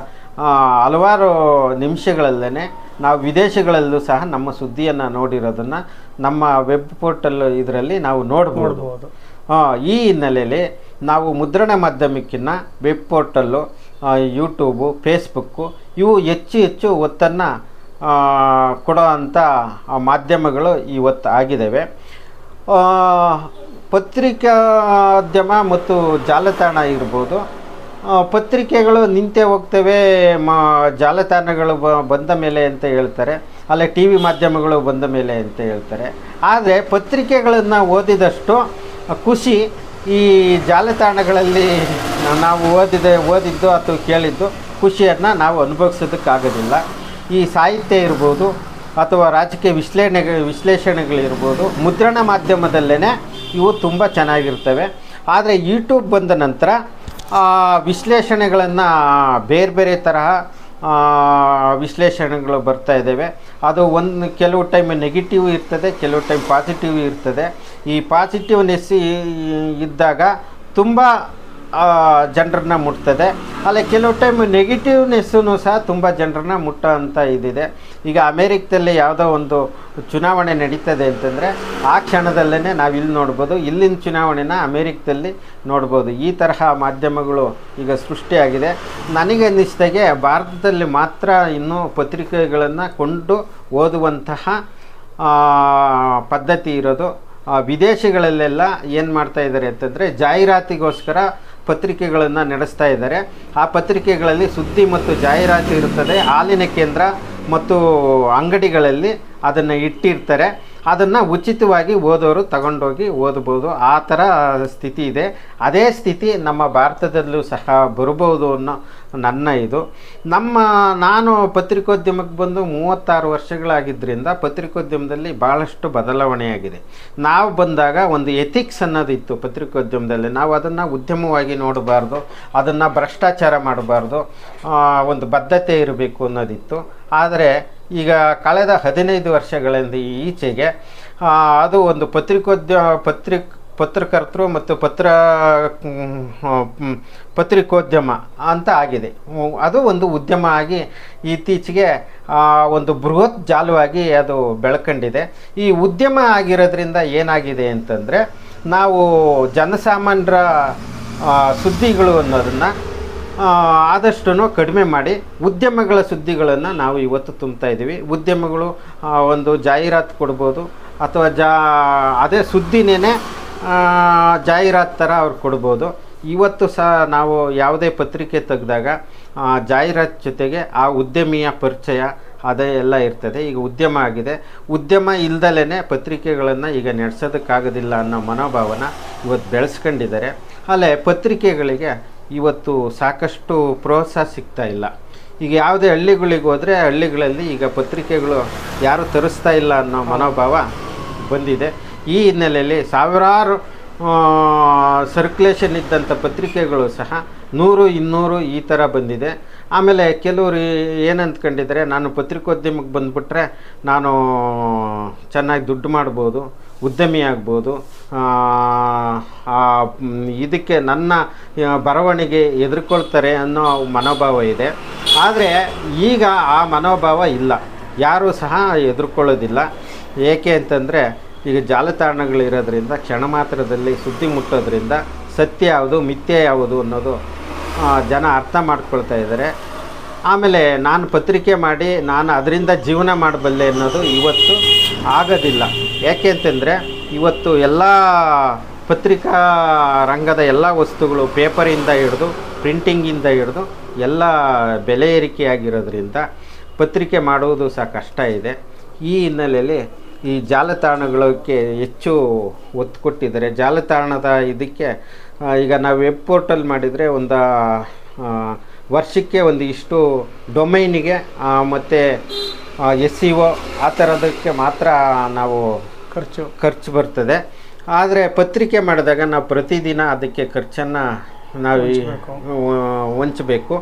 ಹಲವಾರು ನಿಮಿಷಗಳಲ್ಲೇ ನಾವು ವಿದೇಶಗಳಲ್ಲೂ ಸಹ ನಮ್ಮ ಸುದ್ದಿಯನ್ನು ನೋಡಿರೋದನ್ನು ನಮ್ಮ ವೆಬ್ ಪೋರ್ಟಲ್ ಇದರಲ್ಲಿ ನಾವು ನೋಡ್ಬೋದು. ಈ ಹಿನ್ನೆಲೆಯಲ್ಲಿ ನಾವು ಮುದ್ರಣ ಮಾಧ್ಯಮಕ್ಕಿಂತ ವೆಬ್ ಪೋರ್ಟಲ್ಲು, ಯೂಟ್ಯೂಬು, ಫೇಸ್ಬುಕ್ಕು ಇವು ಹೆಚ್ಚು ಒತ್ತನ್ನು ಕೊಡೋ ಅಂಥ ಮಾಧ್ಯಮಗಳು ಇವತ್ತು ಆಗಿದ್ದಾವೆ. ಪತ್ರಿಕೋದ್ಯಮ ಮತ್ತು ಜಾಲತಾಣ ಇರ್ಬೋದು. ಪತ್ರಿಕೆಗಳು ನಿಂತೇ ಹೋಗ್ತವೆ, ಜಾಲತಾಣಗಳು ಬಂದ ಮೇಲೆ ಅಂತ ಹೇಳ್ತಾರೆ, ಅಲ್ಲೇ ಟಿ ವಿ ಮಾಧ್ಯಮಗಳು ಬಂದ ಮೇಲೆ ಅಂತ ಹೇಳ್ತಾರೆ. ಆದರೆ ಪತ್ರಿಕೆಗಳನ್ನು ಓದಿದಷ್ಟು ಖುಷಿ ಈ ಜಾಲತಾಣಗಳಲ್ಲಿ ನಾವು ಓದಿದ್ದು ಅಥವಾ ಕೇಳಿದ್ದು ಖುಷಿಯನ್ನು ನಾವು ಅನುಭವಿಸೋದಕ್ಕಾಗೋದಿಲ್ಲ. ಈ ಸಾಹಿತ್ಯ ಇರ್ಬೋದು ಅಥವಾ ರಾಜಕೀಯ ವಿಶ್ಲೇಷಣೆಗಳಿರ್ಬೋದು ಮುದ್ರಣ ಮಾಧ್ಯಮದಲ್ಲೇ ಇವು ತುಂಬ ಚೆನ್ನಾಗಿರ್ತವೆ. ಆದರೆ ಯೂಟ್ಯೂಬ್ ಬಂದ ನಂತರ ವಿಶ್ಲೇಷಣೆಗಳನ್ನು ಬೇರೆ ತರಹ ವಿಶ್ಲೇಷಣೆಗಳು ಬರ್ತಾ ಇದ್ದಾವೆ. ಅದು ಕೆಲವು ಟೈಮ್ ನೆಗೆಟಿವ್ ಇರ್ತದೆ, ಕೆಲವು ಟೈಮ್ ಪಾಸಿಟಿವ್ ಇರ್ತದೆ. ಈ ಪಾಸಿಟಿವ್ನೆಸ್ ಇದ್ದಾಗ ತುಂಬ ಜನರನ್ನ ಮುಟ್ತದೆ. ಅಲ್ಲೇ ಕೆಲವು ಟೈಮ್ ನೆಗೆಟಿವ್ನೆಸ್ಸೂ ಸಹ ತುಂಬ ಜನರನ್ನ ಮುಟ್ಟೋ ಅಂಥ ಇದಿದೆ. ಈಗ ಅಮೇರಿಕದಲ್ಲಿ ಯಾವುದೋ ಒಂದು ಚುನಾವಣೆ ನಡೀತದೆ ಅಂತಂದರೆ ಆ ಕ್ಷಣದಲ್ಲೇ ನಾವು ಇಲ್ಲಿ ನೋಡ್ಬೋದು, ಇಲ್ಲಿನ ಚುನಾವಣೆನ ಅಮೇರಿಕದಲ್ಲಿ ನೋಡ್ಬೋದು. ಈ ತರಹ ಮಾಧ್ಯಮಗಳು ಈಗ ಸೃಷ್ಟಿಯಾಗಿದೆ. ನನಗೆ ಅನ್ನಿಸ್ದಾಗೆ ಭಾರತದಲ್ಲಿ ಮಾತ್ರ ಇನ್ನೂ ಪತ್ರಿಕೆಗಳನ್ನು ಕೊಂಡು ಓದುವಂತಹ ಪದ್ಧತಿ ಇರೋದು. ವಿದೇಶಗಳಲ್ಲೆಲ್ಲ ಏನು ಮಾಡ್ತಾ ಇದ್ದಾರೆ ಅಂತಂದರೆ ಜಾಹೀರಾತಿಗೋಸ್ಕರ ಪತ್ರಿಕೆಗಳನ್ನು ನಡೆಸ್ತಾ ಇದ್ದಾರೆ. ಆ ಪತ್ರಿಕೆಗಳಲ್ಲಿ ಸುದ್ದಿ ಮತ್ತು ಜಾಹೀರಾತು ಇರುತ್ತದೆ. ಹಾಲಿನ ಕೇಂದ್ರ ಮತ್ತು ಅಂಗಡಿಗಳಲ್ಲಿ ಅದನ್ನು ಇಟ್ಟಿರ್ತಾರೆ. ಅದನ್ನು ಉಚಿತವಾಗಿ ಓದೋರು ತಗೊಂಡೋಗಿ ಓದ್ಬೋದು. ಆ ಥರ ಸ್ಥಿತಿ ಇದೆ. ಅದೇ ಸ್ಥಿತಿ ನಮ್ಮ ಭಾರತದಲ್ಲೂ ಸಹ ಬರ್ಬೋದು ಅನ್ನೋ ನನ್ನ ಇದು. ನಾನು ಪತ್ರಿಕೋದ್ಯಮಕ್ಕೆ ಬಂದು 36 ವರ್ಷಗಳಾಗಿದ್ದರಿಂದ ಪತ್ರಿಕೋದ್ಯಮದಲ್ಲಿ ಭಾಳಷ್ಟು ಬದಲಾವಣೆಯಾಗಿದೆ. ನಾವು ಬಂದಾಗ ಒಂದು ಎಥಿಕ್ಸ್ ಅನ್ನೋದಿತ್ತು ಪತ್ರಿಕೋದ್ಯಮದಲ್ಲಿ. ನಾವು ಅದನ್ನು ಉದ್ಯಮವಾಗಿ ನೋಡಬಾರ್ದು, ಅದನ್ನು ಭ್ರಷ್ಟಾಚಾರ ಮಾಡಬಾರ್ದು, ಒಂದು ಬದ್ಧತೆ ಇರಬೇಕು ಅನ್ನೋದಿತ್ತು. ಆದರೆ ಈಗ ಕಳೆದ 15 ವರ್ಷಗಳಿಂದ ಈಚೆಗೆ ಅದು ಒಂದು ಪತ್ರಕರ್ತರು ಮತ್ತು ಪತ್ರಿಕೋದ್ಯಮ ಅಂತ ಆಗಿದೆ. ಅದು ಒಂದು ಉದ್ಯಮ ಆಗಿ ಇತ್ತೀಚೆಗೆ ಒಂದು ಬೃಹತ್ ಜಾಲವಾಗಿ ಅದು ಬೆಳ್ಕೊಂಡಿದೆ. ಈ ಉದ್ಯಮ ಆಗಿರೋದ್ರಿಂದ ಏನಾಗಿದೆ ಅಂತಂದರೆ, ನಾವು ಜನಸಾಮಾನ್ಯರ ಸುದ್ದಿಗಳು ಅನ್ನೋದನ್ನು ಆದಷ್ಟು ಕಡಿಮೆ ಮಾಡಿ ಉದ್ಯಮಗಳ ಸುದ್ದಿಗಳನ್ನು ನಾವು ಇವತ್ತು ತುಂಬ್ತಾ ಇದ್ದೀವಿ. ಉದ್ಯಮಗಳು ಒಂದು ಜಾಹೀರಾತು ಕೊಡ್ಬೋದು, ಅಥವಾ ಅದೇ ಸುದ್ದಿನೇ ಜಾಹೀರಾತು ಥರ ಅವ್ರು ಕೊಡ್ಬೋದು. ಇವತ್ತು ಸಹ ನಾವು ಯಾವುದೇ ಪತ್ರಿಕೆ ತೆಗೆದಾಗ ಜಾಹೀರಾತು ಜೊತೆಗೆ ಆ ಉದ್ಯಮಿಯ ಪರಿಚಯ ಅದೇ ಎಲ್ಲ ಇರ್ತದೆ. ಈಗ ಉದ್ಯಮ ಆಗಿದೆ, ಉದ್ಯಮ ಇಲ್ದಲೇ ಪತ್ರಿಕೆಗಳನ್ನು ಈಗ ನಡೆಸೋದಕ್ಕಾಗೋದಿಲ್ಲ ಅನ್ನೋ ಮನೋಭಾವನ ಇವತ್ತು ಬೆಳೆಸ್ಕೊಂಡಿದ್ದಾರೆ. ಅಲ್ಲೇ ಪತ್ರಿಕೆಗಳಿಗೆ ಇವತ್ತು ಸಾಕಷ್ಟು ಪ್ರೋತ್ಸಾಹ ಸಿಗ್ತಾ ಇಲ್ಲ. ಈಗ ಯಾವುದೇ ಹಳ್ಳಿಗಳಿಗೆ ಹೋದರೆ ಹಳ್ಳಿಗಳಲ್ಲಿ ಈಗ ಪತ್ರಿಕೆಗಳು ಯಾರೂ ತರಿಸ್ತಾ ಇಲ್ಲ ಅನ್ನೋ ಮನೋಭಾವ ಬಂದಿದೆ. ಈ ಹಿನ್ನೆಲೆಯಲ್ಲಿ ಸಾವಿರಾರು ಸರ್ಕ್ಯುಲೇಷನ್ ಇದ್ದಂಥ ಪತ್ರಿಕೆಗಳು ಸಹ 100, 200 ಈ ಥರ ಬಂದಿದೆ. ಆಮೇಲೆ ಕೆಲವರು ಏನಂದ್ಕೊಂಡಿದ್ದಾರೆ, ನಾನು ಪತ್ರಿಕೋದ್ಯಮಕ್ಕೆ ಬಂದುಬಿಟ್ರೆ ನಾನು ಚೆನ್ನಾಗಿ ದುಡ್ಡು ಮಾಡ್ಬೋದು, ಉದ್ಯಮಿ ಆಗ್ಬೋದು, ಇದಕ್ಕೆ ನನ್ನ ಬರವಣಿಗೆ ಎದುರ್ಕೊಳ್ತಾರೆ ಅನ್ನೋ ಮನೋಭಾವ ಇದೆ. ಆದರೆ ಈಗ ಆ ಮನೋಭಾವ ಇಲ್ಲ, ಯಾರೂ ಸಹ ಎದುರ್ಕೊಳ್ಳೋದಿಲ್ಲ. ಏಕೆ ಅಂತಂದರೆ, ಈಗ ಜಾಲತಾಣಗಳಿರೋದ್ರಿಂದ ಕ್ಷಣ ಮಾತ್ರದಲ್ಲಿ ಸುದ್ದಿ ಮುಟ್ಟೋದ್ರಿಂದ ಸತ್ಯ ಯಾವುದು ಮಿಥ್ಯೆ ಯಾವುದು ಅನ್ನೋದು ಜನ ಅರ್ಥ ಮಾಡ್ಕೊಳ್ತಾ ಇದ್ದಾರೆ. ಆಮೇಲೆ ನಾನು ಪತ್ರಿಕೆ ಮಾಡಿ ನಾನು ಅದರಿಂದ ಜೀವನ ಮಾಡಬಲ್ಲೆ ಅನ್ನೋದು ಇವತ್ತು ಆಗೋದಿಲ್ಲ. ಯಾಕೆ ಅಂತಂದರೆ, ಇವತ್ತು ಎಲ್ಲ ಪತ್ರಿಕಾ ರಂಗದ ಎಲ್ಲ ವಸ್ತುಗಳು ಪೇಪರಿಂದ ಹಿಡಿದು ಪ್ರಿಂಟಿಂಗಿಂದ ಹಿಡಿದು ಎಲ್ಲ ಬೆಲೆ ಏರಿಕೆಯಾಗಿರೋದ್ರಿಂದ ಪತ್ರಿಕೆ ಮಾಡುವುದು ಸಹ ಕಷ್ಟ ಇದೆ. ಈ ಹಿನ್ನೆಲೆಯಲ್ಲಿ ಈ ಜಾಲತಾಣಗಳಿಗೆ ಹೆಚ್ಚು ಒತ್ತು ಕೊಟ್ಟಿದ್ದಾರೆ. ಜಾಲತಾಣದ ಇದಕ್ಕೆ ಈಗ ನಾವು ವೆಬ್ ಪೋರ್ಟಲ್ ಮಾಡಿದರೆ ಒಂದು ವರ್ಷಕ್ಕೆ ಒಂದು ಇಷ್ಟು ಡೊಮೈನಿಗೆ ಮತ್ತು SEO ಆ ಥರದಕ್ಕೆ ಮಾತ್ರ ನಾವು ಖರ್ಚು ಬರ್ತದೆ. ಆದರೆ ಪತ್ರಿಕೆ ಮಾಡಿದಾಗ ನಾವು ಪ್ರತಿದಿನ ಅದಕ್ಕೆ ಖರ್ಚನ್ನು ನಾವು ಹೊಂಚಬೇಕು.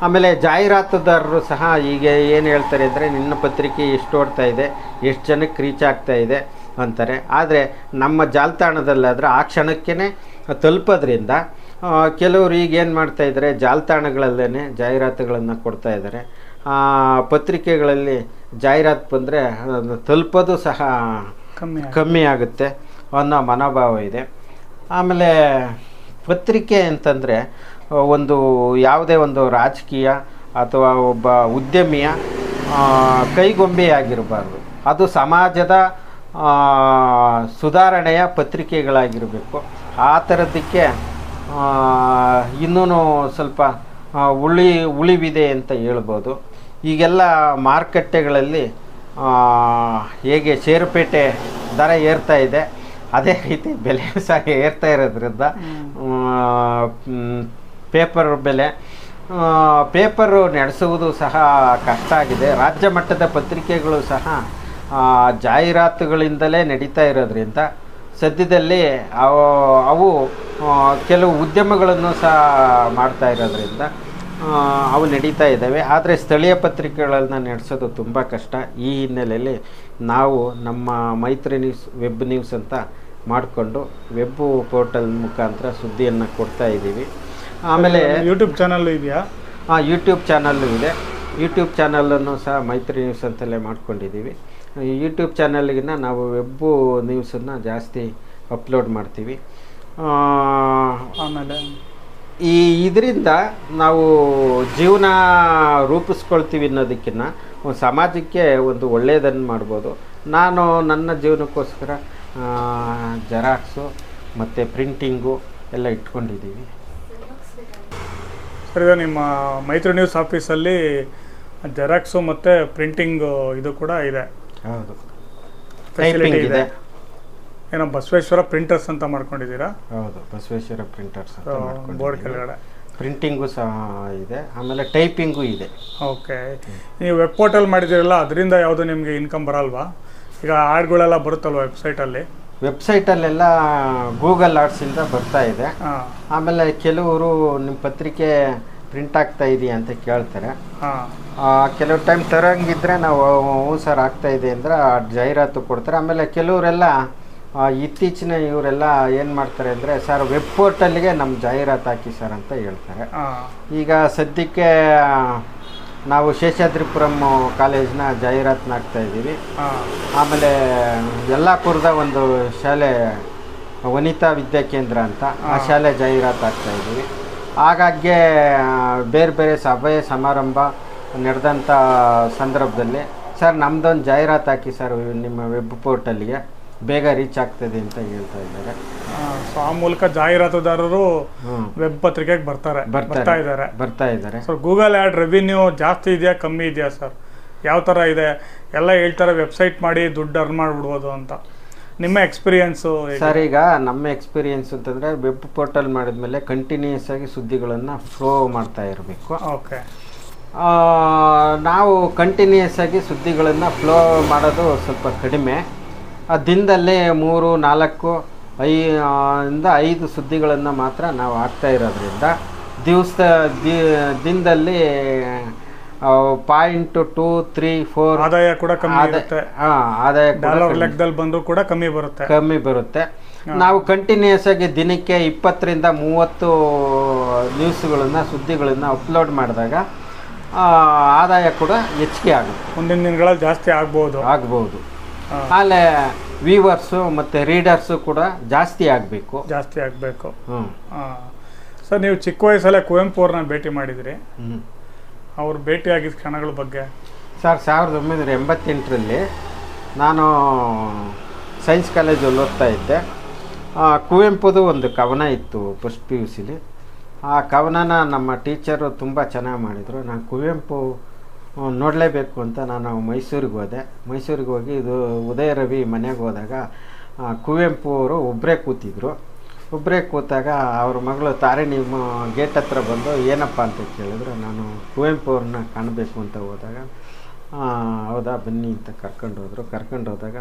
ಆಮೇಲೆ ಜಾಹೀರಾತುದಾರರು ಸಹ ಈಗ ಏನು ಹೇಳ್ತಾರೆ ಅಂದರೆ, ನಿನ್ನ ಪತ್ರಿಕೆ ಎಷ್ಟು ಓಡ್ತಾ ಇದೆ, ಎಷ್ಟು ಜನಕ್ಕೆ ರೀಚ್ ಆಗ್ತಾ ಇದೆ ಅಂತಾರೆ. ಆದರೆ ನಮ್ಮ ಜಾಲತಾಣದಲ್ಲಾದರೆ ಆ ಕ್ಷಣಕ್ಕೇ ತಲುಪೋದ್ರಿಂದ ಕೆಲವರು ಈಗ ಏನು ಮಾಡ್ತಾಯಿದ್ದಾರೆ, ಜಾಲತಾಣಗಳಲ್ಲೇ ಜಾಹೀರಾತುಗಳನ್ನು ಕೊಡ್ತಾ ಇದ್ದಾರೆ. ಪತ್ರಿಕೆಗಳಲ್ಲಿ ಜಾಹೀರಾತು ಬಂದರೆ ತಲುಪೋದು ಸಹ ಕಮ್ಮಿ ಆಗುತ್ತೆ ಅನ್ನೋ ಮನೋಭಾವ ಇದೆ. ಆಮೇಲೆ ಪತ್ರಿಕೆ ಅಂತಂದರೆ ಒಂದು ಯಾವುದೇ ಒಂದು ರಾಜಕೀಯ ಅಥವಾ ಒಬ್ಬ ಉದ್ಯಮಿಯ ಕೈಗೊಂಬೆಯಾಗಿರಬಾರ್ದು. ಅದು ಸಮಾಜದ ಸುಧಾರಣೆಯ ಪತ್ರಿಕೆಗಳಾಗಿರಬೇಕು. ಆ ಥರದ್ದಕ್ಕೆ ಇನ್ನೂ ಸ್ವಲ್ಪ ಉಳಿವಿದೆ ಅಂತ ಹೇಳ್ಬೋದು. ಈಗೆಲ್ಲ ಮಾರುಕಟ್ಟೆಗಳಲ್ಲಿ ಹೇಗೆ ಷೇರುಪೇಟೆ ದರ ಏರ್ತಾ ಇದೆ, ಅದೇ ರೀತಿ ಬೆಲೆ ಸಹ ಏರ್ತಾ ಇರೋದ್ರಿಂದ ಪೇಪರು ನಡೆಸುವುದು ಸಹ ಕಷ್ಟ ಆಗಿದೆ. ರಾಜ್ಯ ಮಟ್ಟದ ಪತ್ರಿಕೆಗಳು ಸಹ ಜಾಹೀರಾತುಗಳಿಂದಲೇ ನಡೀತಾ ಇರೋದ್ರಿಂದ ಸದ್ಯದಲ್ಲಿ ಅವು ಕೆಲವು ಉದ್ಯಮಗಳನ್ನು ಸಹ ಮಾಡ್ತಾ ಇರೋದ್ರಿಂದ ಅವು ನಡೀತಾ ಇದ್ದಾವೆ. ಆದರೆ ಸ್ಥಳೀಯ ಪತ್ರಿಕೆಗಳನ್ನು ನಡೆಸೋದು ತುಂಬ ಕಷ್ಟ. ಈ ಹಿನ್ನೆಲೆಯಲ್ಲಿ ನಾವು ನಮ್ಮ ಮೈತ್ರಿ ನ್ಯೂಸ್ ವೆಬ್ ನ್ಯೂಸ್ ಅಂತ ಮಾಡಿಕೊಂಡು ವೆಬ್ ಪೋರ್ಟಲ್ ಮುಖಾಂತರ ಸುದ್ದಿಯನ್ನು ಕೊಡ್ತಾ ಇದ್ದೀವಿ. ಆಮೇಲೆ ಯೂಟ್ಯೂಬ್ ಚಾನಲ್ ಇದೆಯಾ? ಯೂಟ್ಯೂಬ್ ಚಾನಲ್ಲು ಇದೆ. ಯೂಟ್ಯೂಬ್ ಚಾನಲನ್ನು ಸಹ ಮೈತ್ರಿ ನ್ಯೂಸ್ ಅಂತಲೇ ಮಾಡ್ಕೊಂಡಿದ್ದೀವಿ. ಯೂಟ್ಯೂಬ್ ಚಾನಲ್ಗಿನ್ನ ನಾವು ವೆಬ್ಬು ನ್ಯೂಸನ್ನು ಜಾಸ್ತಿ ಅಪ್ಲೋಡ್ ಮಾಡ್ತೀವಿ. ಆಮೇಲೆ ಇದರಿಂದ ನಾವು ಜೀವನ ರೂಪಿಸ್ಕೊಳ್ತೀವಿ ಅನ್ನೋದಕ್ಕಿಂತ ಒಂದು ಸಮಾಜಕ್ಕೆ ಒಂದು ಒಳ್ಳೆಯದನ್ನು ಮಾಡ್ಬೋದು. ನಾನು ನನ್ನ ಜೀವನಕ್ಕೋಸ್ಕರ ಜೆರಾಕ್ಸು ಮತ್ತು ಪ್ರಿಂಟಿಂಗು ಎಲ್ಲ ಇಟ್ಕೊಂಡಿದ್ದೀವಿ. ಸರ್, ನಿಮ್ಮ ಮೈತ್ರಿ ನ್ಯೂಸ್ ಆಫೀಸಲ್ಲಿ ಜೆರಾಕ್ಸು ಮತ್ತು ಪ್ರಿಂಟಿಂಗು ಇದು ಕೂಡ ಇದೆ? ಹೌದು, ಫೆಸಿಲಿಟಿ ಇದೆ. ಏನೋ ಬಸವೇಶ್ವರ ಪ್ರಿಂಟರ್ಸ್ ಅಂತ ಮಾಡ್ಕೊಂಡಿದ್ದೀರಾ? ಹೌದು, ಬಸವೇಶ್ವರ ಪ್ರಿಂಟರ್ಸ್ ಅಂತ ಮಾಡ್ಕೊಂಡಿದ್ದೀವಿ. ಬೋರ್ಡ್ ಕೆಳಗಡೆ ಪ್ರಿಂಟಿಂಗು ಸಹ ಇದೆ, ಆಮೇಲೆ ಟೈಪಿಂಗು ಇದೆ. ಓಕೆ. ನೀವು ವೆಬ್ ಪೋರ್ಟಲ್ ಮಾಡಿದ್ದೀರಲ್ಲ, ಅದರಿಂದ ಯಾವುದು ನಿಮಗೆ ಇನ್ಕಮ್ ಬರಲ್ವಾ? ಈಗ ಆಡ್ಗಳೆಲ್ಲ ಬರುತ್ತಲ್ವ ವೆಬ್ಸೈಟಲ್ಲಿ? ವೆಬ್ಸೈಟಲ್ಲೆಲ್ಲ ಗೂಗಲ್ ಆಡ್ಸಿಂದ ಬರ್ತಾ ಇದೆ. ಆಮೇಲೆ ಕೆಲವರು ನಿಮ್ಮ ಪತ್ರಿಕೆ ಪ್ರಿಂಟ್ ಆಗ್ತಾ ಇದೆಯಾ ಅಂತ ಕೇಳ್ತಾರೆ. ಹಾಂ ಕೆಲವು ಟೈಮ್ ತರಂಗಿದ್ರೆ ನಾವು ಹ್ಞೂ ಸರ್ ಆಗ್ತಾ ಇದೆ ಅಂದ್ರೆ ಜಾಹೀರಾತು ಕೊಡ್ತಾರೆ. ಆಮೇಲೆ ಕೆಲವರೆಲ್ಲ ಇತ್ತೀಚಿನ ಇವರೆಲ್ಲ ಏನು ಮಾಡ್ತಾರೆ ಅಂದರೆ ಸರ್ ವೆಬ್ ಪೋರ್ಟಲ್ಗೆ ನಮ್ಮ ಜಾಹೀರಾತು ಹಾಕಿ ಸರ್ ಅಂತ ಹೇಳ್ತಾರೆ. ಈಗ ಸದ್ಯಕ್ಕೆ ನಾವು ಶೇಷಾದ್ರಿಪುರಂ ಕಾಲೇಜ್ನ ಜಾಹೀರಾತನ್ನ ಹಾಕ್ತಾ ಇದ್ದೀವಿ. ಆಮೇಲೆ ಯಲ್ಲಾಪುರದ ಒಂದು ಶಾಲೆ ವನಿತಾ ವಿದ್ಯಾಕೇಂದ್ರ ಅಂತ ಆ ಶಾಲೆ ಜಾಹೀರಾತು ಹಾಕ್ತಾ ಇದ್ದೀವಿ. ಹಾಗಾಗಿ ಬೇರೆ ಬೇರೆ ಸಭೆ ಸಮಾರಂಭ ನಡೆದಂಥ ಸಂದರ್ಭದಲ್ಲಿ ಸರ್ ನಮ್ಮದೊಂದು ಜಾಹೀರಾತು ಹಾಕಿ ಸರ್ ನಿಮ್ಮ ವೆಬ್ ಪೋರ್ಟಲ್ಗೆ ಬೇಗ ರೀಚ್ ಆಗ್ತದೆ ಅಂತ ಹೇಳ್ತಾ ಇದ್ದಾರೆ. ಸೊ ಆ ಮೂಲಕ ಜಾಹೀರಾತುದಾರರು ವೆಬ್ ಪತ್ರಿಕೆಗೆ ಬರ್ತಾ ಇದ್ದಾರೆ. ಸೊ ಗೂಗಲ್ ಆ್ಯಡ್ ರೆವಿನ್ಯೂ ಜಾಸ್ತಿ ಇದೆಯಾ ಕಮ್ಮಿ ಇದೆಯಾ ಸರ್? ಯಾವ ಥರ ಇದೆ? ಎಲ್ಲ ಹೇಳ್ತಾರೆ ವೆಬ್ಸೈಟ್ ಮಾಡಿ ದುಡ್ಡು ಅರ್ನ್ ಮಾಡಿಬಿಡ್ಬೋದು ಅಂತ. ನಿಮ್ಮ ಎಕ್ಸ್ಪೀರಿಯನ್ಸು ಸರ್? ಈಗ ನಮ್ಮ ಎಕ್ಸ್ಪೀರಿಯನ್ಸ್ ಅಂತಂದರೆ ವೆಬ್ ಪೋರ್ಟಲ್ ಮಾಡಿದ್ಮೇಲೆ ಕಂಟಿನ್ಯೂಸ್ ಆಗಿ ಸುದ್ದಿಗಳನ್ನು ಫ್ಲೋ ಮಾಡ್ತಾ ಇರಬೇಕು. ಓಕೆ, ನಾವು ಕಂಟಿನ್ಯೂಸ್ ಆಗಿ ಸುದ್ದಿಗಳನ್ನು ಫ್ಲೋ ಮಾಡೋದು ಸ್ವಲ್ಪ ಕಡಿಮೆ. ದಿನದಲ್ಲೇ 3-4 ಇಂದ 5 ಸುದ್ದಿಗಳನ್ನು ಮಾತ್ರ ನಾವು ಹಾಕ್ತಾ ಇರೋದ್ರಿಂದ ದಿನದಲ್ಲಿ 0.234 ಆದಾಯ ಕೂಡ ಕಮ್ಮಿ ಇರುತ್ತೆ. ಆದಾಯ ಲೆಕ್ಕದಲ್ಲಿ ಬಂದರೂ ಕೂಡ ಕಮ್ಮಿ ಬರುತ್ತೆ. ನಾವು ಕಂಟಿನ್ಯೂಸ್ ಆಗಿ ದಿನಕ್ಕೆ 20ರಿಂದ 30 ನ್ಯೂಸ್ಗಳನ್ನು ಸುದ್ದಿಗಳನ್ನು ಅಪ್ಲೋಡ್ ಮಾಡಿದಾಗ ಆದಾಯ ಕೂಡ ಹೆಚ್ಚಿಗೆ ಆಗುತ್ತೆ. ಮುಂದಿನ ದಿನಗಳಲ್ಲಿ ಜಾಸ್ತಿ ಆಗ್ಬೋದು. ಆಮೇಲೆ ವ್ಯೂವರ್ಸು ಮತ್ತು ರೀಡರ್ಸು ಕೂಡ ಜಾಸ್ತಿ ಆಗಬೇಕು. ಸರ್, ನೀವು ಚಿಕ್ಕ ವಯಸ್ಸಲ್ಲೇ ಕುವೆಂಪು ಅವ್ರನ್ನ ಭೇಟಿ ಮಾಡಿದ್ರಿ. ಅವ್ರು ಭೇಟಿ ಆಗಿದ್ದ ಕ್ಷಣಗಳ ಬಗ್ಗೆ ಸರ್? 1988ರಲ್ಲಿ ನಾನು ಸೈನ್ಸ್ ಕಾಲೇಜಲ್ಲಿ ಓದ್ತಾ ಇದ್ದೆ. ಕುವೆಂಪುದು ಒಂದು ಕವನ ಇತ್ತು ಫಸ್ಟ್ PUCಲಿ. ಆ ಕವನನ ನಮ್ಮ ಟೀಚರು ತುಂಬ ಚೆನ್ನಾಗಿ ಮಾಡಿದರು. ನಾನು ಕುವೆಂಪು ನೋಡಲೇಬೇಕು ಅಂತ ನಾನು ಮೈಸೂರಿಗೆ ಹೋದೆ. ಮೈಸೂರಿಗೆ ಹೋಗಿ ಇದು ಉದಯ ರವಿ ಮನೆಗೆ ಹೋದಾಗ ಕುವೆಂಪು ಅವರು ಒಬ್ಬರೇ ಕೂತಾಗ ಅವ್ರ ಮಗಳು ತಾರಿಣಿ ಗೇಟ್ ಹತ್ರ ಬಂದು ಏನಪ್ಪ ಅಂತ ಕೇಳಿದ್ರು. ನಾನು ಕುವೆಂಪು ಅವ್ರನ್ನ ಕಾಣಬೇಕು ಅಂತ ಹೋದಾಗ ಹೌದಾ ಬನ್ನಿ ಅಂತ ಕರ್ಕೊಂಡು ಹೋದಾಗ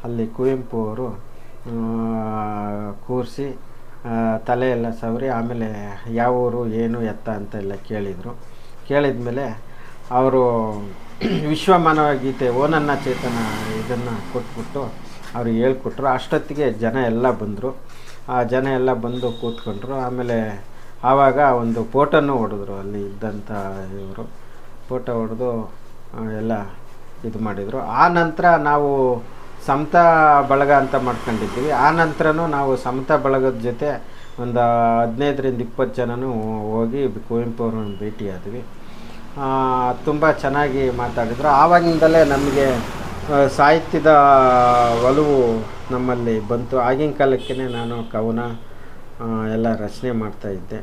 ಅಲ್ಲಿ ಕುವೆಂಪು ಅವರು ಕೂರಿಸಿ ತಲೆ ಎಲ್ಲ ಸವರಿ ಆಮೇಲೆ ಯಾವ ಊರು ಏನು ಎತ್ತ ಅಂತೆಲ್ಲ ಕೇಳಿದ್ಮೇಲೆ ಅವರು ವಿಶ್ವಮಾನವ ಗೀತೆ ಓ ನನ್ನ ಚೇತನ ಇದನ್ನು ಕೊಟ್ಬಿಟ್ಟು ಅವ್ರಿಗೆ ಹೇಳ್ಕೊಟ್ರು. ಅಷ್ಟೊತ್ತಿಗೆ ಜನ ಎಲ್ಲ ಬಂದರು. ಆ ಜನ ಎಲ್ಲ ಬಂದು ಕೂತ್ಕೊಂಡ್ರು. ಆಮೇಲೆ ಆವಾಗ ಒಂದು ಫೋಟೋನೂ ಹೊಡೆದ್ರು. ಅಲ್ಲಿ ಇದ್ದಂಥ ಇವರು ಫೋಟೋ ಹೊಡೆದು ಎಲ್ಲ ಇದು ಮಾಡಿದರು. ಆ ನಂತರ ನಾವು ಸಮತಾ ಬಳಗ ಅಂತ ಮಾಡ್ಕೊಂಡಿದ್ವಿ. ಆ ನಂತರನೂ ನಾವು ಸಮತಾ ಬಳಗದ ಜೊತೆ ಒಂದು 15ರಿಂದ 20 ಜನನೂ ಹೋಗಿ ಕುವೆಂಪು ಅವ್ರನ್ನ ಭೇಟಿಯಾದ್ವಿ. ತುಂಬ ಚೆನ್ನಾಗಿ ಮಾತಾಡಿದರು. ಆವಾಗಿಂದಲೇ ನಮಗೆ ಸಾಹಿತ್ಯದ ಒಲವು ನಮ್ಮಲ್ಲಿ ಬಂತು. ಆಗಿನ ಕಾಲಕ್ಕೇ ನಾನು ಕವನ ಎಲ್ಲ ರಚನೆ ಮಾಡ್ತಾಯಿದ್ದೆ.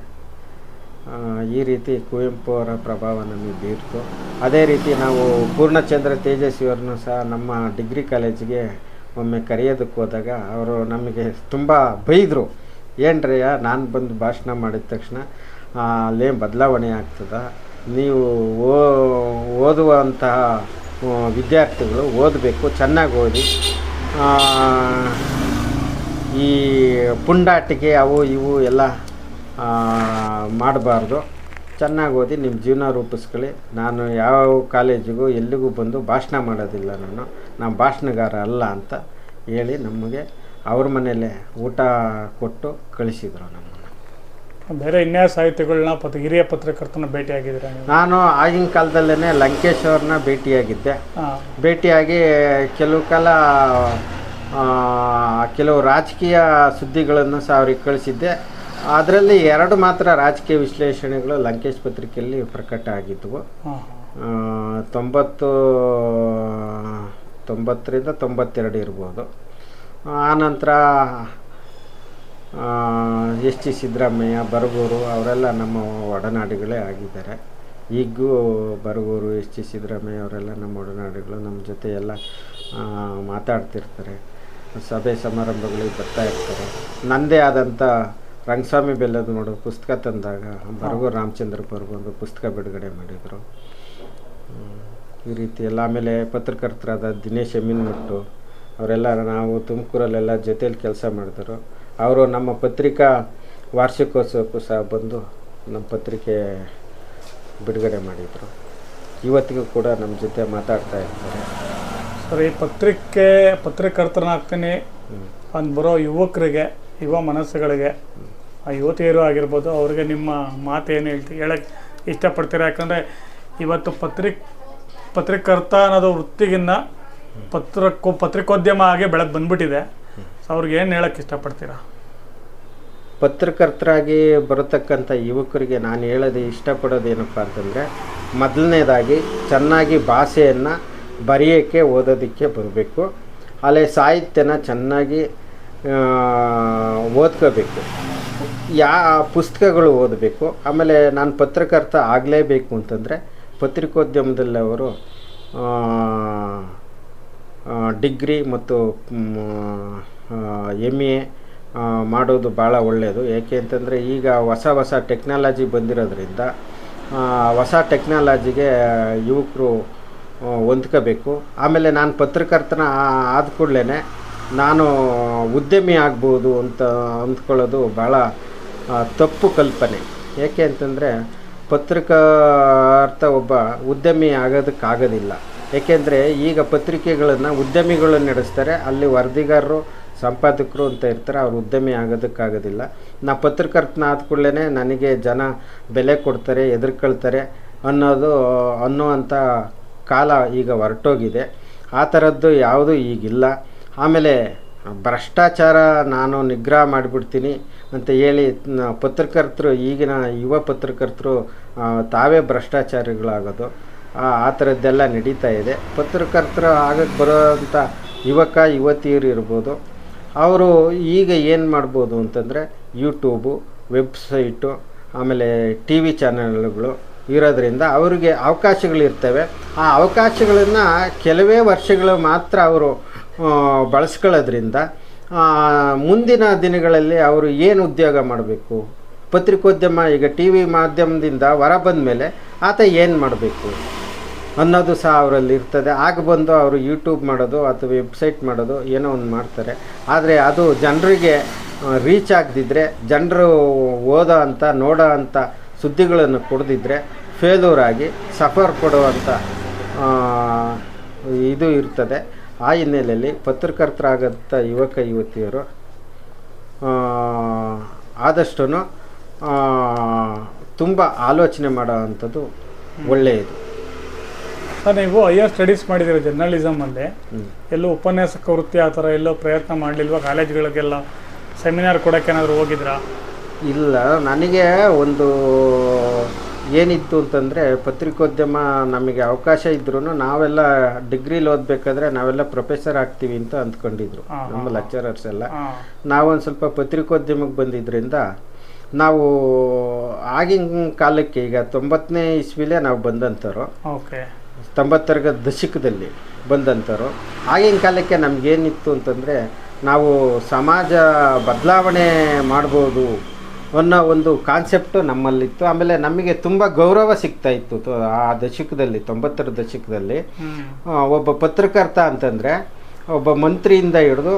ಈ ರೀತಿ ಕುವೆಂಪು ಅವರ ಪ್ರಭಾವ ನಮಗೆ ಬೀರ್ತು. ಅದೇ ರೀತಿ ನಾವು ಪೂರ್ಣಚಂದ್ರ ತೇಜಸ್ವಿಯವ್ರನ್ನೂ ಸಹ ನಮ್ಮ ಡಿಗ್ರಿ ಕಾಲೇಜಿಗೆ ಒಮ್ಮೆ ಕರೆಯೋದಕ್ಕೆ ಹೋದಾಗ ಅವರು ನಮಗೆ ತುಂಬ ಬೈದರು. ಏನ್ರಿ ನಾನು ಬಂದು ಭಾಷಣ ಮಾಡಿದ ತಕ್ಷಣ ಅಲ್ಲೇ ಬದಲಾವಣೆ ಆಗ್ತದ, ನೀವು ಓದುವಂತಹ ವಿದ್ಯಾರ್ಥಿಗಳು ಓದಬೇಕು, ಚೆನ್ನಾಗಿ ಓದಿ, ಈ ಪುಂಡಾಟಿಕೆ ಅವು ಇವು ಎಲ್ಲ ಮಾಡಬಾರ್ದು, ಚೆನ್ನಾಗಿ ಓದಿ ನಿಮ್ಮ ಜೀವನ ರೂಪಿಸ್ಕೊಳ್ಳಿ. ನಾನು ಯಾವ ಕಾಲೇಜಿಗೂ ಎಲ್ಲಿಗೂ ಬಂದು ಭಾಷಣ ಮಾಡೋದಿಲ್ಲ, ನಾನು ಭಾಷಣಗಾರ ಅಲ್ಲ ಅಂತ ಹೇಳಿ ನಮಗೆ ಅವ್ರ ಮನೆಯಲ್ಲೇ ಊಟ ಕೊಟ್ಟು ಕಳಿಸಿದರು ನಮ್ಮನ್ನು. ಬೇರೆ ಇನ್ಯಾವ ಸಾಹಿತ್ಯಗಳನ್ನ ಹಿರಿಯ ಪತ್ರಕರ್ತನ ಭೇಟಿಯಾಗಿದ್ದೀರಾ? ನಾನು ಆಗಿನ ಕಾಲದಲ್ಲೇ ಲಂಕೇಶ್ ಅವ್ರನ್ನ ಭೇಟಿಯಾಗಿ ಕೆಲವು ಕಾಲ ಕೆಲವು ರಾಜಕೀಯ ಸುದ್ದಿಗಳನ್ನು ಸಹ ಅವ್ರಿಗೆ ಕಳಿಸಿದ್ದೆ. ಅದರಲ್ಲಿ 2 ಮಾತ್ರ ರಾಜಕೀಯ ವಿಶ್ಲೇಷಣೆಗಳು ಲಂಕೇಶ್ ಪತ್ರಿಕೆಯಲ್ಲಿ ಪ್ರಕಟ ಆಗಿದ್ದವು. 90ರಿಂದ 92 ಇರ್ಬೋದು. ಆನಂತರ ಎಸ್ ಟಿ ಸಿದ್ದರಾಮಯ್ಯ, ಬರಗೂರು ಅವರೆಲ್ಲ ನಮ್ಮ ಒಡನಾಡಿಗಳೇ ಆಗಿದ್ದಾರೆ. ಈಗೂ ಬರಗೂರು, ಎಸ್ ಟಿ ಸಿದ್ದರಾಮಯ್ಯ ಅವರೆಲ್ಲ ನಮ್ಮ ಒಡನಾಡಿಗಳು. ನಮ್ಮ ಜೊತೆ ಎಲ್ಲ ಮಾತಾಡ್ತಿರ್ತಾರೆ, ಸಭೆ ಸಮಾರಂಭಗಳಿಗೆ ಬರ್ತಾ ಇರ್ತಾರೆ. ನನ್ನದೇ ಆದಂಥ ರಂಗಸ್ವಾಮಿ ಬೆಲ್ಲದ ನೋಡು ಪುಸ್ತಕ ತಂದಾಗ ಬರಗೂರು ರಾಮಚಂದ್ರಪ್ಪ ಅವ್ರಿಗೆ ಒಂದು ಪುಸ್ತಕ ಬಿಡುಗಡೆ ಮಾಡಿದರು. ಈ ರೀತಿ ಎಲ್ಲ. ಆಮೇಲೆ ಪತ್ರಕರ್ತರಾದ ದಿನೇಶ್ ಎಮ್ಮಿನಮಟ್ಟು ಅವರೆಲ್ಲ ನಾವು ತುಮಕೂರಲ್ಲೆಲ್ಲ ಜೊತೇಲಿ ಕೆಲಸ ಮಾಡಿದರು. ಅವರು ನಮ್ಮ ಪತ್ರಿಕಾ ವಾರ್ಷಿಕೋತ್ಸವಕ್ಕೂ ಸಹ ಬಂದು ನಮ್ಮ ಪತ್ರಿಕೆ ಬಿಡುಗಡೆ ಮಾಡಿದರು. ಇವತ್ತಿಗೂ ಕೂಡ ನಮ್ಮ ಜೊತೆ ಮಾತಾಡ್ತಾ ಇರ್ತಾರೆ. ಸರ್, ಈ ಪತ್ರಿಕರ್ತನಾಗ್ತೀನಿ ಅಂತ ಬರೋ ಯುವಕರಿಗೆ, ಯುವ ಮನಸ್ಸುಗಳಿಗೆ, ಆ ಯುವತಿಯರು ಆಗಿರ್ಬೋದು, ಅವ್ರಿಗೆ ನಿಮ್ಮ ಮಾತು ಏನು ಹೇಳಕ್ಕೆ ಇಷ್ಟಪಡ್ತೀರಾ? ಯಾಕಂದರೆ ಇವತ್ತು ಪತ್ರಿಕರ್ತ ಅನ್ನೋದು ವೃತ್ತಿಗಿನ್ನ ಪತ್ರಿಕೋದ್ಯಮ ಆಗಿ ಬೆಳಗ್ಗೆ ಬಂದ್ಬಿಟ್ಟಿದೆ. ಸೊ ಅವ್ರಿಗೆ ಏನು ಹೇಳಕ್ಕೆ ಇಷ್ಟಪಡ್ತೀರಾ? ಪತ್ರಕರ್ತರಾಗಿ ಬರತಕ್ಕಂಥ ಯುವಕರಿಗೆ ನಾನು ಹೇಳೋದು ಇಷ್ಟಪಡೋದೇನಪ್ಪ ಅಂತಂದರೆ, ಮೊದಲನೇದಾಗಿ ಚೆನ್ನಾಗಿ ಭಾಷೆಯನ್ನು ಬರೆಯೋಕ್ಕೆ ಓದೋದಕ್ಕೆ ಬರಬೇಕು. ಅಲ್ಲೇ ಸಾಹಿತ್ಯನ ಚೆನ್ನಾಗಿ ಓದ್ಕೋಬೇಕು, ಪುಸ್ತಕಗಳು ಓದಬೇಕು. ಆಮೇಲೆ ನಾನು ಪತ್ರಕರ್ತ ಆಗಲೇಬೇಕು ಅಂತಂದರೆ ಪತ್ರಿಕೋದ್ಯಮದಲ್ಲಿ ಅವರು ಡಿಗ್ರಿ ಮತ್ತು MA ಮಾಡೋದು ಭಾಳ ಒಳ್ಳೆಯದು. ಏಕೆ ಅಂತಂದರೆ ಈಗ ಹೊಸ ಟೆಕ್ನಾಲಜಿ ಬಂದಿರೋದ್ರಿಂದ ಹೊಸ ಟೆಕ್ನಾಲಜಿಗೆ ಯುವಕರು ಹೊಂದ್ಕೋಬೇಕು. ಆಮೇಲೆ ನಾನು ಪತ್ರಕರ್ತನ ಆದ ಕೂಡಲೇ ನಾನು ಉದ್ಯಮಿ ಆಗ್ಬೋದು ಅಂತ ಅಂದ್ಕೊಳ್ಳೋದು ಭಾಳ ತಪ್ಪು ಕಲ್ಪನೆ. ಏಕೆ ಅಂತಂದರೆ ಪತ್ರಕರ್ತ ಒಬ್ಬ ಉದ್ಯಮಿ ಆಗೋದಕ್ಕಾಗೋದಿಲ್ಲ. ಏಕೆಂದರೆ ಈಗ ಪತ್ರಿಕೆಗಳನ್ನು ಉದ್ಯಮಿಗಳು ನಡೆಸ್ತಾರೆ, ಅಲ್ಲಿ ವರದಿಗಾರರು ಸಂಪಾದಕರು ಅಂತ ಇರ್ತಾರೆ, ಅವ್ರು ಉದ್ಯಮಿ ಆಗೋದಕ್ಕಾಗೋದಿಲ್ಲ. ನಾ ಪತ್ರಕರ್ತನ ಆದ ಕೂಡಲೇ ನನಗೆ ಜನ ಬೆಲೆ ಕೊಡ್ತಾರೆ, ಎದುರ್ಕೊಳ್ತಾರೆ ಅನ್ನೋವಂಥ ಕಾಲ ಈಗ ಹೊರಟೋಗಿದೆ. ಆ ಥರದ್ದು ಯಾವುದೂ ಈಗಿಲ್ಲ. ಆಮೇಲೆ ಭ್ರಷ್ಟಾಚಾರ ನಾನು ನಿಗ್ರಹ ಮಾಡಿಬಿಡ್ತೀನಿ ಅಂತ ಹೇಳಿ ಪತ್ರಕರ್ತರು, ಈಗಿನ ಯುವ ಪತ್ರಕರ್ತರು ತಾವೇ ಭ್ರಷ್ಟಾಚಾರಿಗಳಾಗೋದು, ಆ ಥರದ್ದೆಲ್ಲ ನಡೀತಾ ಇದೆ. ಪತ್ರಕರ್ತರು ಆಗಕ್ಕೆ ಬರೋಂಥ ಯುವತಿಯರು ಇರ್ಬೋದು, ಅವರು ಈಗ ಏನು ಮಾಡ್ಬೋದು ಅಂತಂದರೆ ಯೂಟ್ಯೂಬು, ವೆಬ್ಸೈಟು, ಆಮೇಲೆ TV ಚಾನಲ್ಗಳು ಇರೋದ್ರಿಂದ ಅವರಿಗೆ ಅವಕಾಶಗಳಿರ್ತವೆ. ಆ ಅವಕಾಶಗಳನ್ನು ಕೆಲವೇ ವರ್ಷಗಳು ಮಾತ್ರ ಅವರು ಬಳಸ್ಕೊಳ್ಳೋದ್ರಿಂದ ಮುಂದಿನ ದಿನಗಳಲ್ಲಿ ಅವರು ಏನು ಉದ್ಯೋಗ ಮಾಡಬೇಕು? ಪತ್ರಿಕೋದ್ಯಮ ಈಗ TV ಮಾಧ್ಯಮದಿಂದ ಹೊರ ಬಂದ ಮೇಲೆ ಆತ ಏನು ಮಾಡಬೇಕು ಅನ್ನೋದು ಸಹ ಅವರಲ್ಲಿ ಇರ್ತದೆ. ಆಗ ಬಂದು ಅವರು ಯೂಟ್ಯೂಬ್ ಮಾಡೋದು ಅಥವಾ ವೆಬ್ಸೈಟ್ ಮಾಡೋದು ಏನೋ ಒಂದು ಮಾಡ್ತಾರೆ. ಆದರೆ ಅದು ಜನರಿಗೆ ರೀಚ್ ಆಗದಿದ್ದರೆ, ಜನರು ಓದೋ ಅಂಥ ನೋಡೋ ಅಂಥ ಸುದ್ದಿಗಳನ್ನು ಕೊಡದಿದ್ದರೆ ಫೇಲ್ಯೂರ್ ಆಗಿ ಸಫರ್ ಪಡುವಂಥ ಇದು ಇರ್ತದೆ. ಆ ಹಿನ್ನೆಲೆಯಲ್ಲಿ ಪತ್ರಕರ್ತರಾಗಂಥ ಯುವತಿಯರು ಆದಷ್ಟು ತುಂಬ ಆಲೋಚನೆ ಮಾಡೋ ಅಂಥದ್ದು ಒಳ್ಳೆಯದು. ಸರ್, ನೀವು ಹೈಯರ್ ಸ್ಟಡೀಸ್ ಮಾಡಿದ್ದೀರ ಜರ್ನಲಿಸಮಲ್ಲಿ, ಎಲ್ಲೋ ಉಪನ್ಯಾಸಕ ವೃತ್ತಿ ಆ ಥರ ಎಲ್ಲೋ ಪ್ರಯತ್ನ ಮಾಡಲಿಲ್ವಾ? ಕಾಲೇಜ್ಗಳಿಗೆಲ್ಲ ಸೆಮಿನಾರ್ ಕೊಡೋಕ್ಕೆ ಏನಾದರೂ ಹೋಗಿದ್ರಾ? ಇಲ್ಲ, ನನಗೆ ಒಂದು ಏನಿತ್ತು ಅಂತಂದರೆ ಪತ್ರಿಕೋದ್ಯಮ ನಮಗೆ ಅವಕಾಶ ಇದ್ರೂ ನಾವೆಲ್ಲ ಡಿಗ್ರಿಲಿ ಓದಬೇಕಾದ್ರೆ ನಾವೆಲ್ಲ ಪ್ರೊಫೆಸರ್ ಆಗ್ತೀವಿ ಅಂತ ಅಂದ್ಕೊಂಡಿದ್ರು ನಮ್ಮ ಲೆಕ್ಚರರ್ಸ್ ಎಲ್ಲ. ನಾವೊಂದು ಸ್ವಲ್ಪ ಪತ್ರಿಕೋದ್ಯಮಕ್ಕೆ ಬಂದಿದ್ದರಿಂದ ನಾವು ಆಗಿನ ಕಾಲಕ್ಕೆ, ಈಗ 90ನೇ ಇಸ್ವಿಲೇ ನಾವು ಬಂದಂಥವ್ರು, 90ರ ದಶಕದಲ್ಲಿ ಬಂದಂಥವ್ರು. ಆಗಿನ ಕಾಲಕ್ಕೆ ನಮಗೇನಿತ್ತು ಅಂತಂದರೆ, ನಾವು ಸಮಾಜ ಬದಲಾವಣೆ ಮಾಡ್ಬೋದು ಅನ್ನೋ ಒಂದು ಕಾನ್ಸೆಪ್ಟು ನಮ್ಮಲ್ಲಿತ್ತು. ಆಮೇಲೆ ನಮಗೆ ತುಂಬ ಗೌರವ ಸಿಗ್ತಾ ಇತ್ತು ಆ ದಶಕದಲ್ಲಿ, 90ರ ದಶಕದಲ್ಲಿ. ಒಬ್ಬ ಪತ್ರಕರ್ತ ಅಂತಂದರೆ ಒಬ್ಬ ಮಂತ್ರಿಯಿಂದ ಹಿಡಿದು,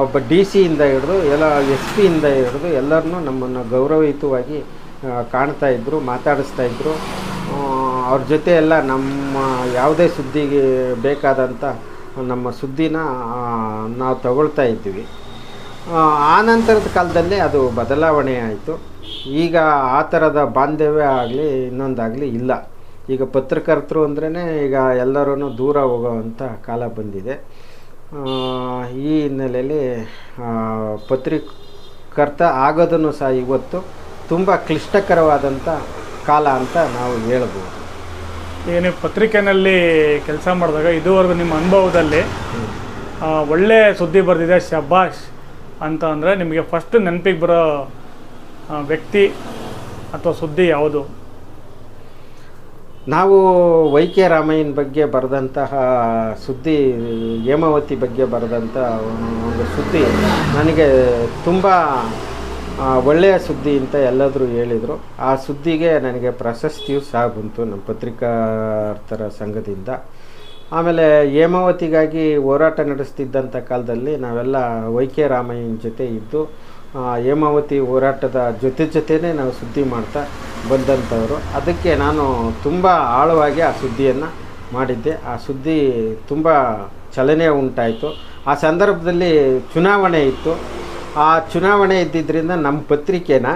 ಒಬ್ಬ DC ಇಂದ ಹಿಡಿದು, ಎಲ್ಲ SP ಇಂದ ಹಿಡಿದು ಎಲ್ಲರನ್ನೂ ನಮ್ಮನ್ನು ಗೌರವಯುತವಾಗಿ ಕಾಣ್ತಾ ಇದ್ದರು, ಮಾತಾಡಿಸ್ತಾ ಇದ್ದರು. ಅವ್ರ ಜೊತೆ ಎಲ್ಲ ನಮ್ಮ ಯಾವುದೇ ಸುದ್ದಿಗೆ ಬೇಕಾದಂಥ ನಮ್ಮ ಸುದ್ದಿನ ನಾವು ತಗೊಳ್ತಾ ಇದ್ವಿ. ಆ ನಂತರದ ಕಾಲದಲ್ಲಿ ಅದು ಬದಲಾವಣೆ ಆಯಿತು. ಈಗ ಆ ಥರದ ಬಾಂಧವ್ಯ ಆಗಲಿ ಇನ್ನೊಂದಾಗಲಿ ಇಲ್ಲ. ಈಗ ಪತ್ರಕರ್ತರು ಅಂದ್ರೇ ಈಗ ಎಲ್ಲರೂ ದೂರ ಹೋಗೋವಂಥ ಕಾಲ ಬಂದಿದೆ. ಈ ಹಿನ್ನೆಲೆಯಲ್ಲಿ ಪತ್ರಕರ್ತ ಆಗೋದನ್ನು ಸಹ ಇವತ್ತು ತುಂಬ ಕ್ಲಿಷ್ಟಕರವಾದಂಥ ಕಾಲ ಅಂತ ನಾವು ಹೇಳ್ಬೋದು. ಈಗ ನೀವು ಪತ್ರಿಕೆಯಲ್ಲಿ ಕೆಲಸ ಮಾಡಿದಾಗ ಇದುವರೆಗೂ ನಿಮ್ಮ ಅನುಭವದಲ್ಲಿ ಒಳ್ಳೆಯ ಸುದ್ದಿ ಬರೆದಿದೆ ಶಬ್ಬಾಷ್ ಅಂತ ಅಂದರೆ ನಿಮಗೆ ಫಸ್ಟ್ ನೆನಪಿಗೆ ಬರೋ ವ್ಯಕ್ತಿ ಅಥವಾ ಸುದ್ದಿ ಯಾವುದು? ನಾವು YK ರಾಮಯ್ಯನ ಬಗ್ಗೆ ಬರೆದಂತಹ ಸುದ್ದಿ, ಹೇಮಾವತಿ ಬಗ್ಗೆ ಬರೆದಂಥ ಒಂದು ಸುದ್ದಿ ನನಗೆ ತುಂಬ ಒಳ್ಳೆಯ ಸುದ್ದಿ ಅಂತ ಎಲ್ಲರೂ ಹೇಳಿದರು. ಆ ಸುದ್ದಿಗೆ ನನಗೆ ಪ್ರಶಸ್ತಿಯೂ ಸಹ ಬಂತು ನಮ್ಮ ಪತ್ರಿಕಾರ್ತರ ಸಂಘದಿಂದ. ಆಮೇಲೆ ಹೇಮಾವತಿಗಾಗಿ ಹೋರಾಟ ನಡೆಸ್ತಿದ್ದಂಥ ಕಾಲದಲ್ಲಿ ನಾವೆಲ್ಲ YK ರಾಮಯ್ಯನ ಜೊತೆ ಇದ್ದು ಹೇಮಾವತಿ ಹೋರಾಟದ ಜೊತೆನೇ ನಾವು ಸುದ್ದಿ ಮಾಡ್ತಾ ಬಂದಂಥವರು. ಅದಕ್ಕೆ ನಾನು ತುಂಬ ಆಳವಾಗಿ ಆ ಸುದ್ದಿಯನ್ನು ಮಾಡಿದ್ದೆ. ಆ ಸುದ್ದಿ ತುಂಬ ಚಲನೆ ಉಂಟಾಯಿತು. ಆ ಸಂದರ್ಭದಲ್ಲಿ ಚುನಾವಣೆ ಇತ್ತು. ಆ ಚುನಾವಣೆ ಇದ್ದಿದ್ದರಿಂದ ನಮ್ಮ ಪತ್ರಿಕೆನ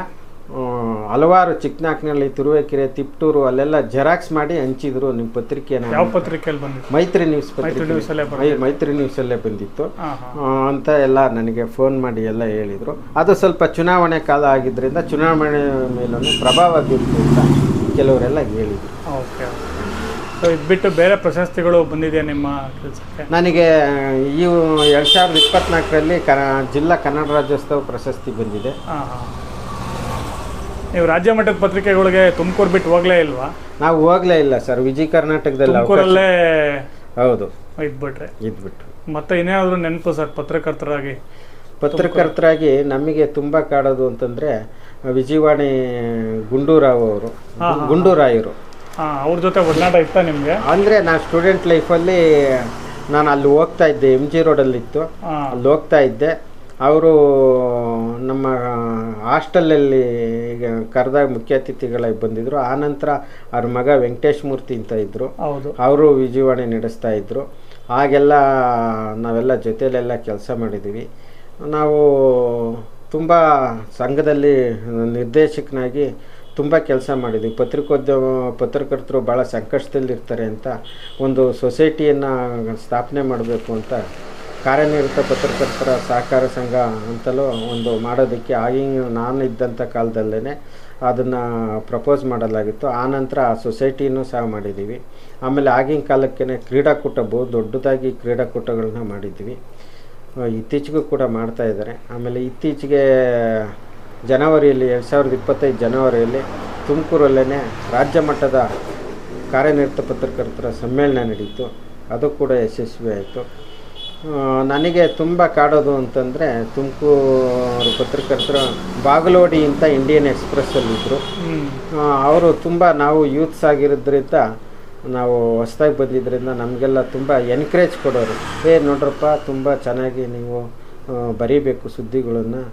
ಹಲವಾರು ಚಿಕ್ಕನಾಕ್ನಹಳ್ಳಿ, ತುರುವೇಕೆರೆ, ತಿಪ್ಟೂರು ಅಲ್ಲೆಲ್ಲ ಜೆರಾಕ್ಸ್ ಮಾಡಿ ಹಂಚಿದ್ರು. ನಿಮ್ಮ ಪತ್ರಿಕೆನ ಯಾವ ಪತ್ರಿಕೆಯಲ್ಲಿ ಬಂದಿತ್ತು? ಮೈತ್ರಿ ನ್ಯೂಸ್ ಮೈತ್ರಿ ನ್ಯೂಸಲ್ಲೇ ಬಂದಿತ್ತು ಅಂತ ಎಲ್ಲ ನನಗೆ ಫೋನ್ ಮಾಡಿ ಎಲ್ಲ ಹೇಳಿದರು. ಅದು ಸ್ವಲ್ಪ ಚುನಾವಣೆ ಕಾಲ ಆಗಿದ್ದರಿಂದ ಚುನಾವಣೆ ಮೇಲೂ ಪ್ರಭಾವ ಬೀರ್ತು ಅಂತ ಕೆಲವರೆಲ್ಲ ಹೇಳಿದರು. ಓಕೆ. ಸೊ ಇದು ಬಿಟ್ಟು ಬೇರೆ ಪ್ರಶಸ್ತಿಗಳು ಬಂದಿದೆಯಾ ನಿಮ್ಮ ಕೆಲಸಕ್ಕೆ? ನನಗೆ ಈ 2024ರಲ್ಲಿ ಜಿಲ್ಲಾ ಕನ್ನಡ ರಾಜ್ಯೋತ್ಸವ ಪ್ರಶಸ್ತಿ ಬಂದಿದೆ. ನೀವು ರಾಜ್ಯ ಮಟ್ಟದ ಪತ್ರಿಕೆಗಳಿಗೆ ತುಮಕೂರು ಬಿಟ್ಟು ಹೋಗಲೇ ಇಲ್ವಾ? ನಾವು ಹೋಗಲೇ ಇಲ್ಲ ಸರ್. ವಿಜಯ ಕರ್ನಾಟಕದಲ್ಲಿ ತುಮಕೂರಲ್ಲೇ ಹೌದು ಇದ್ಬಿಟ್ರೆ ಮತ್ತೆ ಇನ್ನೇನಾದರೂ ನೆನಪು ಸರ್ ಪತ್ರಕರ್ತರಾಗಿ ನಮಗೆ ತುಂಬ ಕಾಡೋದು ಅಂತಂದರೆ ವಿಜಯವಾಣಿ ಗುಂಡೂರಾಯರು. ಅವ್ರ ಜೊತೆ ಒಡನಾಟ ಇತ್ತಾ ನಿಮಗೆ? ಅಂದರೆ ನಾನು ಸ್ಟೂಡೆಂಟ್ ಲೈಫಲ್ಲಿ ನಾನು ಅಲ್ಲಿ ಹೋಗ್ತಾ ಇದ್ದೆ, MG ರೋಡಲ್ಲಿತ್ತು, ಅಲ್ಲಿ ಹೋಗ್ತಾ ಇದ್ದೆ. ಅವರು ನಮ್ಮ ಹಾಸ್ಟೆಲಲ್ಲಿ ಈಗ ಕರೆದಾಗ ಮುಖ್ಯ ಅತಿಥಿಗಳಾಗಿ ಬಂದಿದ್ದರು. ಆನಂತರ ಅವ್ರ ಮಗ ವೆಂಕಟೇಶ್ ಮೂರ್ತಿ ಅಂತ ಇದ್ದರು, ಅವರು ವಿಜಯವಾಣಿ ನಡೆಸ್ತಾ ಇದ್ದರು. ಆಗೆಲ್ಲ ನಾವೆಲ್ಲ ಜೊತೆಯಲ್ಲೆಲ್ಲ ಕೆಲಸ ಮಾಡಿದ್ದೀವಿ. ನಾವು ತುಂಬ ಸಂಘದಲ್ಲಿ ನಿರ್ದೇಶಕನಾಗಿ ತುಂಬ ಕೆಲಸ ಮಾಡಿದ್ವಿ. ಪತ್ರಕರ್ತರು ಭಾಳ ಸಂಕಷ್ಟದಲ್ಲಿರ್ತಾರೆ ಅಂತ ಒಂದು ಸೊಸೈಟಿಯನ್ನು ಸ್ಥಾಪನೆ ಮಾಡಬೇಕು ಅಂತ ಕಾರ್ಯನಿರತ ಪತ್ರಕರ್ತರ ಸಹಕಾರ ಸಂಘ ಅಂತಲೂ ಒಂದು ಮಾಡೋದಕ್ಕೆ ಆಗಿನ ನಾನು ಇದ್ದಂಥ ಕಾಲದಲ್ಲೇ ಅದನ್ನು ಪ್ರಪೋಸ್ ಮಾಡಲಾಗಿತ್ತು. ಆನಂತರ ಆ ಸೊಸೈಟಿನೂ ಸಹ ಮಾಡಿದ್ದೀವಿ. ಆಮೇಲೆ ಆಗಿನ ಕಾಲಕ್ಕೆ ಕ್ರೀಡಾಕೂಟ ದೊಡ್ಡದಾಗಿ ಕ್ರೀಡಾಕೂಟಗಳನ್ನ ಮಾಡಿದ್ವಿ. ಇತ್ತೀಚೆಗೂ ಕೂಡ ಮಾಡ್ತಾಯಿದ್ದಾರೆ. ಆಮೇಲೆ ಇತ್ತೀಚೆಗೆ ಜನವರಿಯಲ್ಲಿ 2025 ಜನವರಿಯಲ್ಲಿ ತುಮಕೂರಲ್ಲೇ ರಾಜ್ಯ ಮಟ್ಟದ ಕಾರ್ಯನಿರತ ಪತ್ರಕರ್ತರ ಸಮ್ಮೇಳನ ನಡೀತು. ಅದು ಕೂಡ ಯಶಸ್ವಿ ಆಯಿತು. ನನಗೆ ತುಂಬ ಕಾಡೋದು ಅಂತಂದರೆ ತುಮಕೂರು ಪತ್ರಕರ್ತರು ಬಾಗಲೋಡಿ ಅಂತ ಇಂಡಿಯನ್ ಎಕ್ಸ್ಪ್ರೆಸ್ಸಲ್ಲಿದ್ದರು. ಅವರು ತುಂಬ ನಾವು ಯೂತ್ಸ್ ಆಗಿರೋದ್ರಿಂದ, ನಾವು ಹೊಸದಾಗಿ ಬಂದಿದ್ದರಿಂದ ನಮಗೆಲ್ಲ ತುಂಬ ಎನ್ಕರೇಜ್ ಕೊಡೋರು. ನೋಡ್ರಪ್ಪ, ತುಂಬ ಚೆನ್ನಾಗಿ ನೀವು ಬರೀಬೇಕು, ಸುದ್ದಿಗಳನ್ನು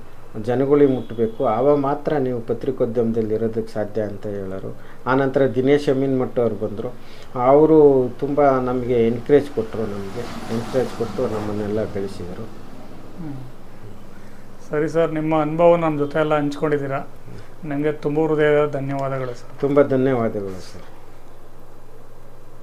ಜನಗಳಿಗೆ ಮುಟ್ಟಬೇಕು, ಆವಾಗ ಮಾತ್ರ ನೀವು ಪತ್ರಿಕೋದ್ಯಮದಲ್ಲಿ ಇರೋದಕ್ಕೆ ಸಾಧ್ಯ ಅಂತ ಹೇಳೋರು. ಆನಂತರ ದಿನೇಶ್ ಅಮೀನ್ ಮಠ ಅವ್ರು ಬಂದರು. ಅವರು ತುಂಬ ನಮಗೆ ಎನ್ಕರೇಜ್ ಕೊಟ್ಟು ನಮ್ಮನ್ನೆಲ್ಲ ಬೆಳೆಸಿದರು. ಸರಿ ಸರ್, ನಿಮ್ಮ ಅನುಭವ ನಮ್ಮ ಜೊತೆ ಎಲ್ಲ ಹಂಚ್ಕೊಂಡಿದ್ದೀರಾ. ನನಗೆ ತುಂಬ ಹೃದಯದ ಧನ್ಯವಾದಗಳು ಸರ್. ತುಂಬ ಧನ್ಯವಾದಗಳು ಸರ್.